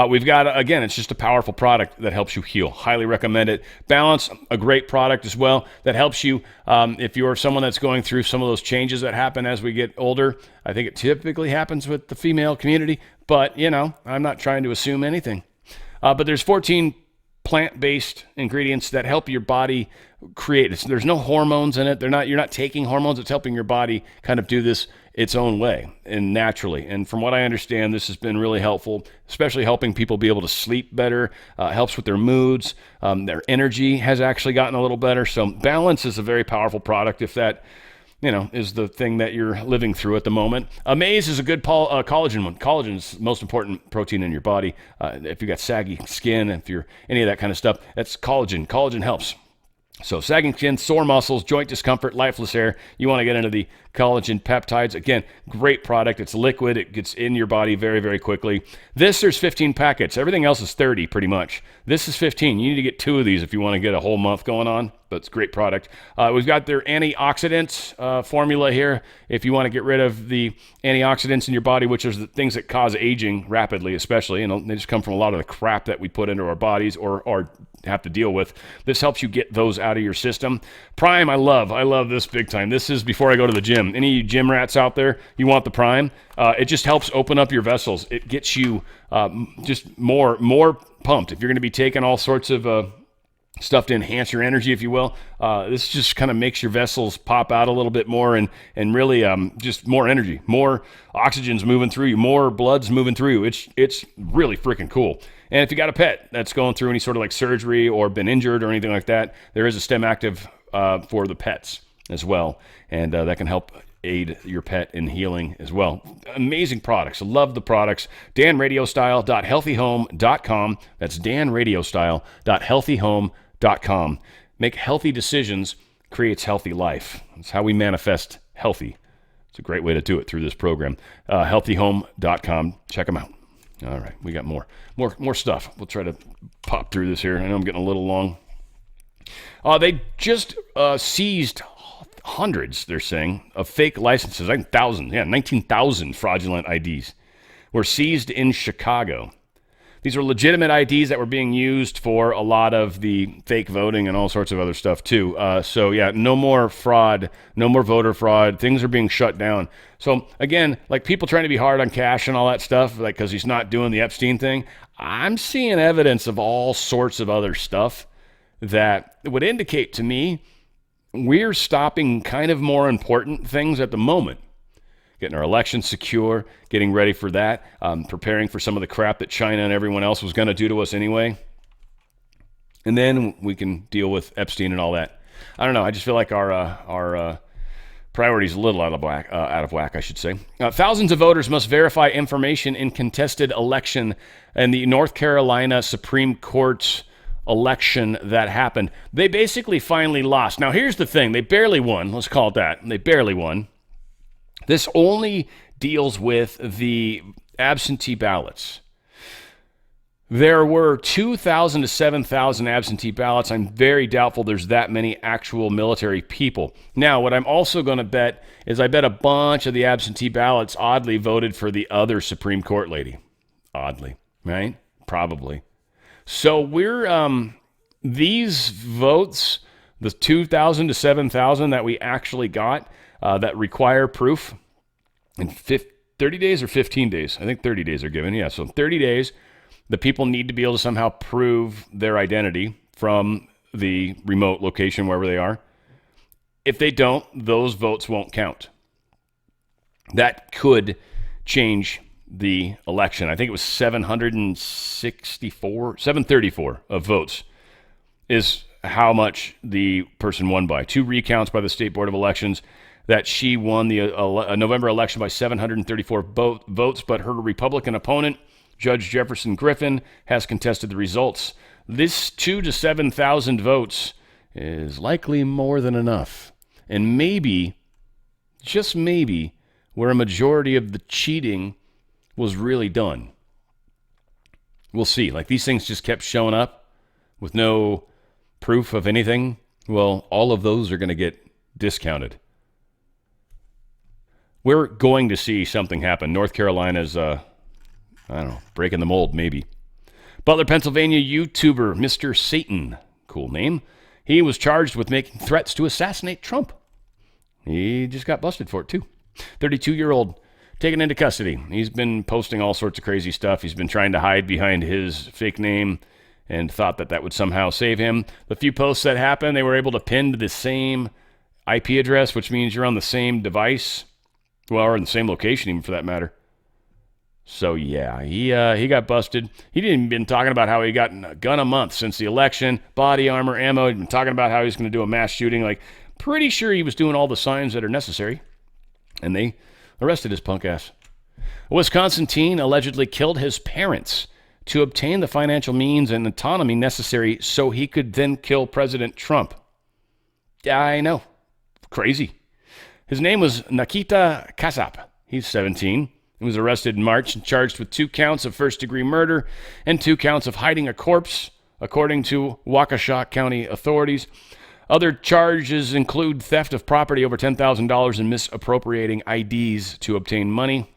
We've got, again, it's just a powerful product that helps you heal. Highly recommend it. Balance, a great product as well that helps you if you're someone that's going through some of those changes that happen as we get older. I think it typically happens with the female community, but, I'm not trying to assume anything. But there's 14 plant-based ingredients that help your body create. There's no hormones in it. You're not taking hormones. It's helping your body kind of do this its own way and naturally. And from what I understand, this has been really helpful, especially helping people be able to sleep better, helps with their moods. Their energy has actually gotten a little better. So balance is a very powerful product if that, is the thing that you're living through at the moment. Amaze is a good collagen one. Collagen is the most important protein in your body. If you've got saggy skin, if you're any of that kind of stuff, that's collagen. Collagen helps. So sagging skin, sore muscles, joint discomfort, lifeless hair. You want to get into the collagen peptides. Again, great product. It's liquid. It gets in your body very, very quickly. There's 15 packets. Everything else is 30 pretty much. This is 15. You need to get 2 of these if you want to get a whole month going on, but it's a great product. We've got their antioxidants formula here. If you want to get rid of the antioxidants in your body, which are the things that cause aging rapidly, especially, they just come from a lot of the crap that we put into our bodies or have to deal with. This helps you get those out of your system. Prime, I love this big time. This is before I go to the gym. Any of you gym rats out there, you want the Prime. It just helps open up your vessels. It gets you just more pumped. If you're going to be taking all sorts of stuff to enhance your energy, if you will, this just kind of makes your vessels pop out a little bit more and really just more energy, more oxygen's moving through you, more blood's moving through you. It's really freaking cool. And if you got a pet that's going through any sort of surgery or been injured or anything like that, there is a STEM Active for the pets as well, and that can help aid your pet in healing as well. Amazing products. Love the products. danradiostyle.healthyhome.com. That's danradiostyle.healthyhome.com. Make healthy decisions creates healthy life. That's how we manifest healthy. It's a great way to do it through this program. Healthyhome.com. Check them out. All right, we got more stuff. We'll try to pop through this here. I know I'm getting a little long. They just seized hundreds, they're saying, of fake licenses. I think thousands. Yeah, 19,000 fraudulent IDs were seized in Chicago. These were legitimate IDs that were being used for a lot of the fake voting and all sorts of other stuff too. So yeah, no more fraud, no more voter fraud. Things are being shut down. So again, like people trying to be hard on Cash and all that stuff, like because he's not doing the Epstein thing. I'm seeing evidence of all sorts of other stuff that would indicate to me we're stopping kind of more important things at the moment. Getting our election secure, getting ready for that, preparing for some of the crap that China and everyone else was going to do to us anyway. And then we can deal with Epstein and all that. I don't know. I just feel like our priorities a little out of whack, I should say. Thousands of voters must verify information in contested election and the North Carolina Supreme Court's election that happened. They basically finally lost. Now, here's the thing. They barely won. Let's call it that. They barely won. This only deals with the absentee ballots. There were 2,000 to 7,000 absentee ballots. I'm very doubtful there's that many actual military people. Now, what I'm also going to bet is I bet a bunch of the absentee ballots oddly voted for the other Supreme Court lady. Oddly, right? Probably. So we're, these votes, the 2,000 to 7,000 that we actually got, that require proof in 30 days or 15 days. I think 30 days are given. Yeah, so 30 days, the people need to be able to somehow prove their identity from the remote location, wherever they are. If they don't, those votes won't count. That could change the election. I think it was 734 of votes is how much the person won by. 2 recounts by the State Board of Elections that she won the November election by 734 votes, but her Republican opponent, Judge Jefferson Griffin, has contested the results. This 2,000 to 7,000 votes is likely more than enough. And maybe, just maybe, where a majority of the cheating was really done. We'll see. Like these things just kept showing up with no proof of anything. Well, all of those are going to get discounted. We're going to see something happen. North Carolina's, I don't know, breaking the mold, maybe. Butler, Pennsylvania YouTuber Mr. Satan, cool name. He was charged with making threats to assassinate Trump. He just got busted for it, too. 32-year-old taken into custody. He's been posting all sorts of crazy stuff. He's been trying to hide behind his fake name and thought that that would somehow save him. The few posts that happened, they were able to pin to the same IP address, which means you're on the same device. Well, or in the same location, even for that matter. So, yeah, he got busted. He didn't been talking about how he got a gun a month since the election, body armor, ammo. He'd been talking about how he was going to do a mass shooting. Like, pretty sure he was doing all the signs that are necessary. And they arrested his punk ass. A Wisconsin teen allegedly killed his parents to obtain the financial means and autonomy necessary so he could then kill President Trump. Yeah, I know. Crazy. His name was Nikita Kasap. He's 17. He was arrested in March and charged with 2 counts of first-degree murder and 2 counts of hiding a corpse, according to Waukesha County authorities. Other charges include theft of property over $10,000 and misappropriating IDs to obtain money.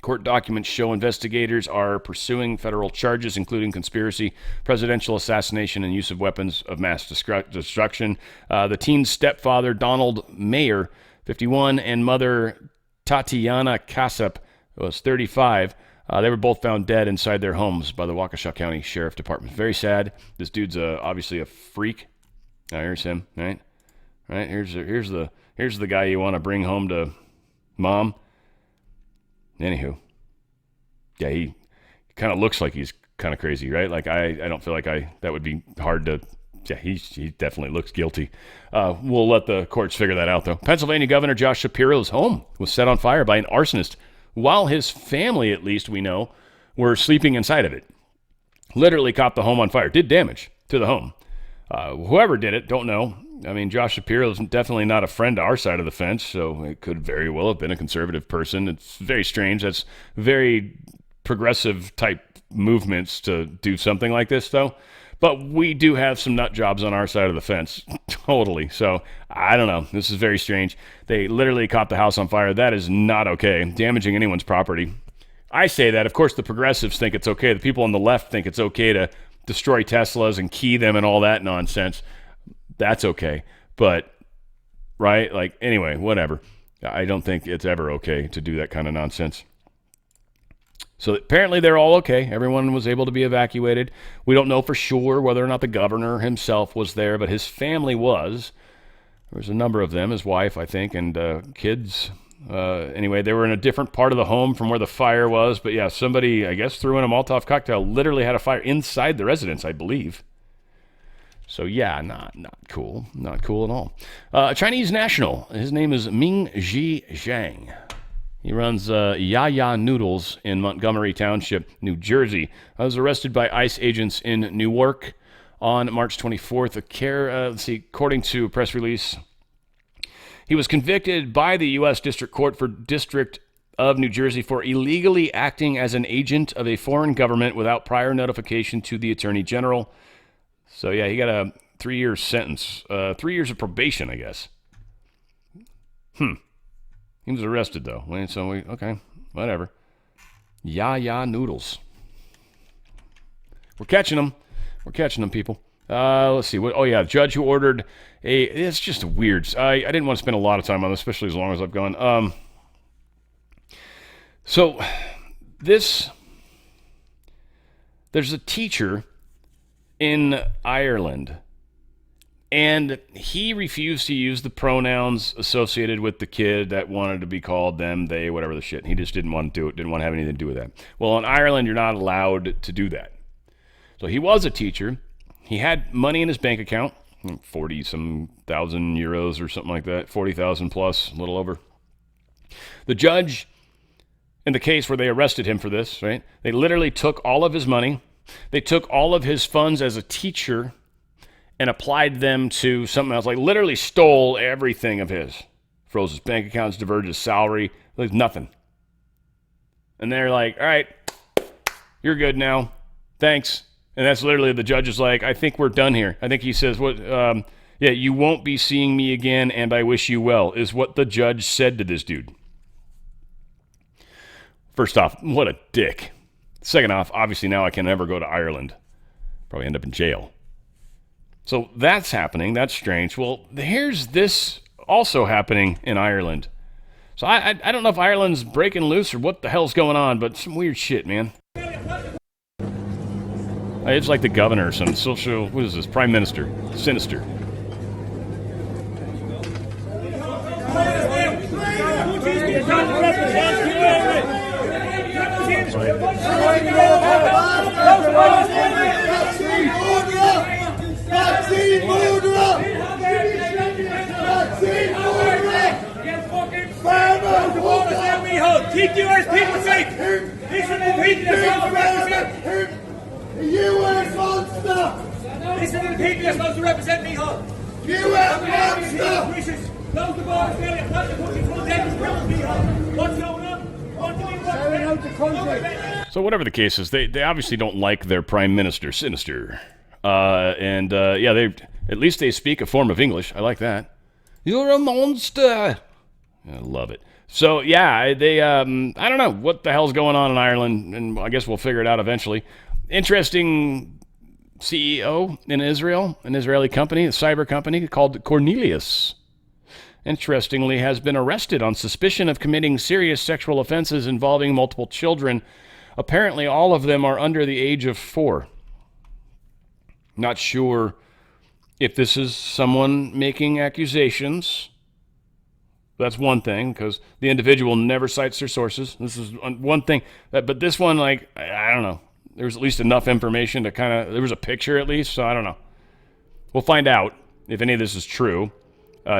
Court documents show investigators are pursuing federal charges, including conspiracy, presidential assassination, and use of weapons of mass destruction. The teen's stepfather, Donald Maher, 51, and mother Tatiana Kasap was 35. They were both found dead inside their homes by the Waukesha County Sheriff Department. Very sad. This dude's obviously a freak. Here's him, right? Right. Here's the guy you want to bring home to mom. Anywho, yeah, he kind of looks like he's kind of crazy, right? Like I don't feel like that would be hard to. Yeah, he definitely looks guilty. We'll let the courts figure that out, though. Pennsylvania Governor Josh Shapiro's home was set on fire by an arsonist while his family, at least we know, were sleeping inside of it. Literally caught the home on fire. Did damage to the home. Whoever did it, don't know. I mean, Josh Shapiro is definitely not a friend to our side of the fence, so it could very well have been a conservative person. It's very strange. That's very progressive type movements to do something like this, though. But we do have some nut jobs on our side of the fence. Totally. So I don't know. This is very strange. They literally caught the house on fire. That is not okay. Damaging anyone's property. I say that. Of course, the progressives think it's okay. The people on the left think it's okay to destroy Teslas and key them and all that nonsense. That's okay. But, right? Like, anyway, whatever. I don't think it's ever okay to do that kind of nonsense. So apparently they're all okay. Everyone was able to be evacuated. We don't know for sure whether or not the governor himself was there, but his family was. There was a number of them, his wife, I think, and kids. Anyway, they were in a different part of the home from where the fire was. But yeah, somebody, I guess, threw in a Molotov cocktail, literally had a fire inside the residence, I believe. So yeah, not cool. Not cool at all. A Chinese national. His name is Ming-Ji Zhang. He runs Ya Noodles in Montgomery Township, New Jersey. I was arrested by ICE agents in Newark on March 24th. According to a press release, he was convicted by the U.S. District Court for District of New Jersey for illegally acting as an agent of a foreign government without prior notification to the Attorney General. So yeah, he got a 3-year sentence, 3 years of probation, I guess. He was arrested, though. Okay, whatever. Ya Noodles. We're catching them. We're catching them, people. Let's see. Judge who ordered it's just weird. I didn't want to spend a lot of time on this, especially as long as I've gone. There's a teacher in Ireland, and he refused to use the pronouns associated with the kid that wanted to be called them, they, whatever the shit. He just didn't want to do it, didn't want to have anything to do with that. Well, in Ireland, you're not allowed to do that. So he was a teacher. He had money in his bank account, 40-some thousand euros or something like that, 40,000 plus, a little over. The judge, in the case where they arrested him for this, right, they literally took all of his money. They took all of his funds as a teacher and applied them to something else, like literally stole everything of his. Froze his bank accounts, diverted his salary, like nothing. And they're like, all right, you're good now. Thanks. And that's literally, the judge is like, I think we're done here. I think he says, you won't be seeing me again, and I wish you well, is what the judge said to this dude. First off, what a dick. Second off, obviously now I can never go to Ireland. Probably end up in jail. So that's happening. That's strange. Well, here's this also happening in Ireland. So I don't know if Ireland's breaking loose or what the hell's going on, but some weird shit, man. It's like the governor or some social, what is this, prime minister. Sinister. Keep the US people safe! These are the people that supposed to represent! The US monster! These are the people that supposed to represent me, huh? US monster! Those the bars there, that's the fucking full damage criminals, me, huh? What's going on? What do we want? The country. So whatever the case is, they obviously don't like their prime minister, Sinister. They at least they speak a form of English. I like that. You're a monster. I love it. So, yeah, they, I don't know what the hell's going on in Ireland, and I guess we'll figure it out eventually. Interesting CEO in Israel, an Israeli company, a cyber company called Cornelius, interestingly, has been arrested on suspicion of committing serious sexual offenses involving multiple children. Apparently, all of them are under the age of 4. Not sure if this is someone making accusations. That's one thing, because the individual never cites their sources. This is one thing. But this one, like, I don't know. There's at least enough information to kind of, there was a picture at least, so I don't know. We'll find out if any of this is true.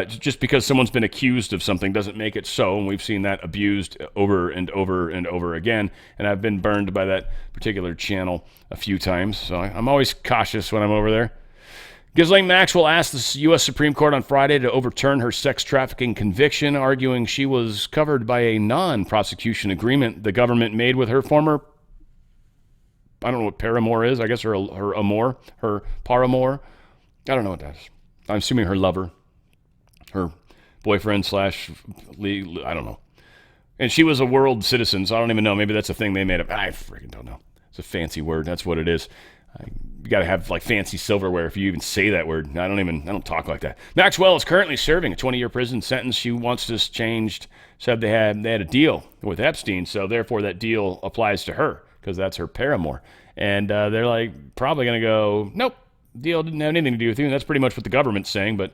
Just because someone's been accused of something doesn't make it so, and we've seen that abused over and over and over again, and I've been burned by that particular channel a few times, so I'm always cautious when I'm over there. Ghislaine Maxwell asked the U.S. Supreme Court on Friday to overturn her sex trafficking conviction, arguing she was covered by a non-prosecution agreement the government made with her former I don't know what paramour is. I guess her amour, her paramour. I don't know what that is. I'm assuming her lover, her boyfriend / I don't know. And she was a world citizen, so I don't even know. Maybe that's a thing they made up. I freaking don't know. It's a fancy word. That's what it is. You got to have like fancy silverware if you even say that word. I don't talk like that. Maxwell is currently serving a 20-year prison sentence. She wants this changed. Said they had a deal with Epstein, so therefore that deal applies to her because that's her paramour. And they're like probably going to go, nope, deal didn't have anything to do with you. And that's pretty much what the government's saying, but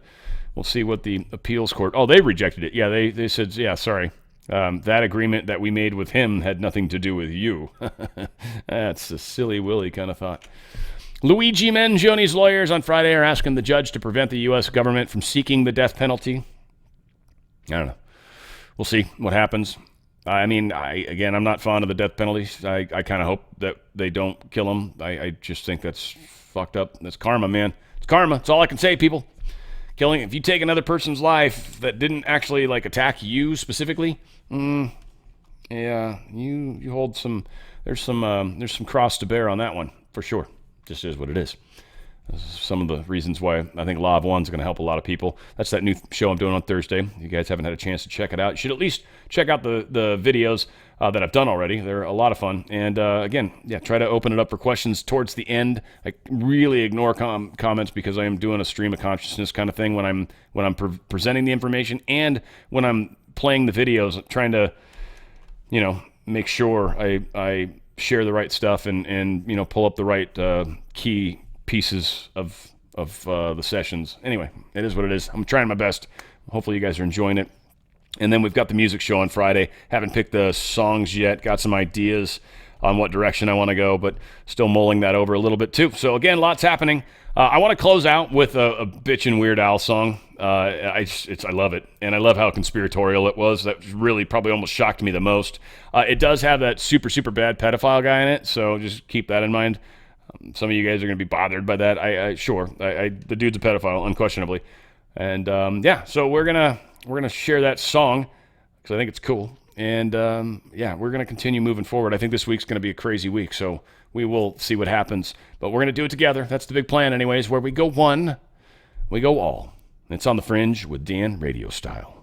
we'll see what the appeals court. Oh, they rejected it. Yeah, they said, yeah, sorry. That agreement that we made with him had nothing to do with you. That's a silly willy kind of thought. Luigi Mangioni's lawyers on Friday are asking the judge to prevent the U.S. government from seeking the death penalty. I don't know. We'll see what happens. I mean, I'm not fond of the death penalty. I kind of hope that they don't kill him. I just think that's fucked up. That's karma, man. It's karma. That's all I can say, people. Killing, if you take another person's life that didn't actually like attack you specifically, yeah, you hold some. There's some cross to bear on that one for sure. Just is what it is. This is some of the reasons why I think Law of One is going to help a lot of people. That's that new show I'm doing on Thursday. If you guys haven't had a chance to check it out, you should at least check out the videos that I've done already. They're a lot of fun. And again, yeah, try to open it up for questions towards the end. I really ignore comments because I am doing a stream of consciousness kind of thing when I'm presenting the information and when I'm playing the videos, trying to, make sure I share the right stuff and pull up the right key pieces of the sessions. Anyway, it is what it is. I'm trying my best. Hopefully you guys are enjoying it. And then we've got the music show on Friday. Haven't picked the songs yet. Got some ideas on what direction I want to go, but still mulling that over a little bit too. So again, lots happening. I want to close out with a bitchin' Weird Al song. I love it, and I love how conspiratorial it was. That really probably almost shocked me the most. It does have that super, super bad pedophile guy in it, so just keep that in mind. Some of you guys are going to be bothered by that. The dude's a pedophile, unquestionably. And so we're gonna share that song because I think it's cool. And we're gonna continue moving forward. I think this week's gonna be a crazy week, so we will see what happens. But we're gonna do it together. That's the big plan, anyways. Where we go one, we go all. It's on the Fringe with Dan Radio Style.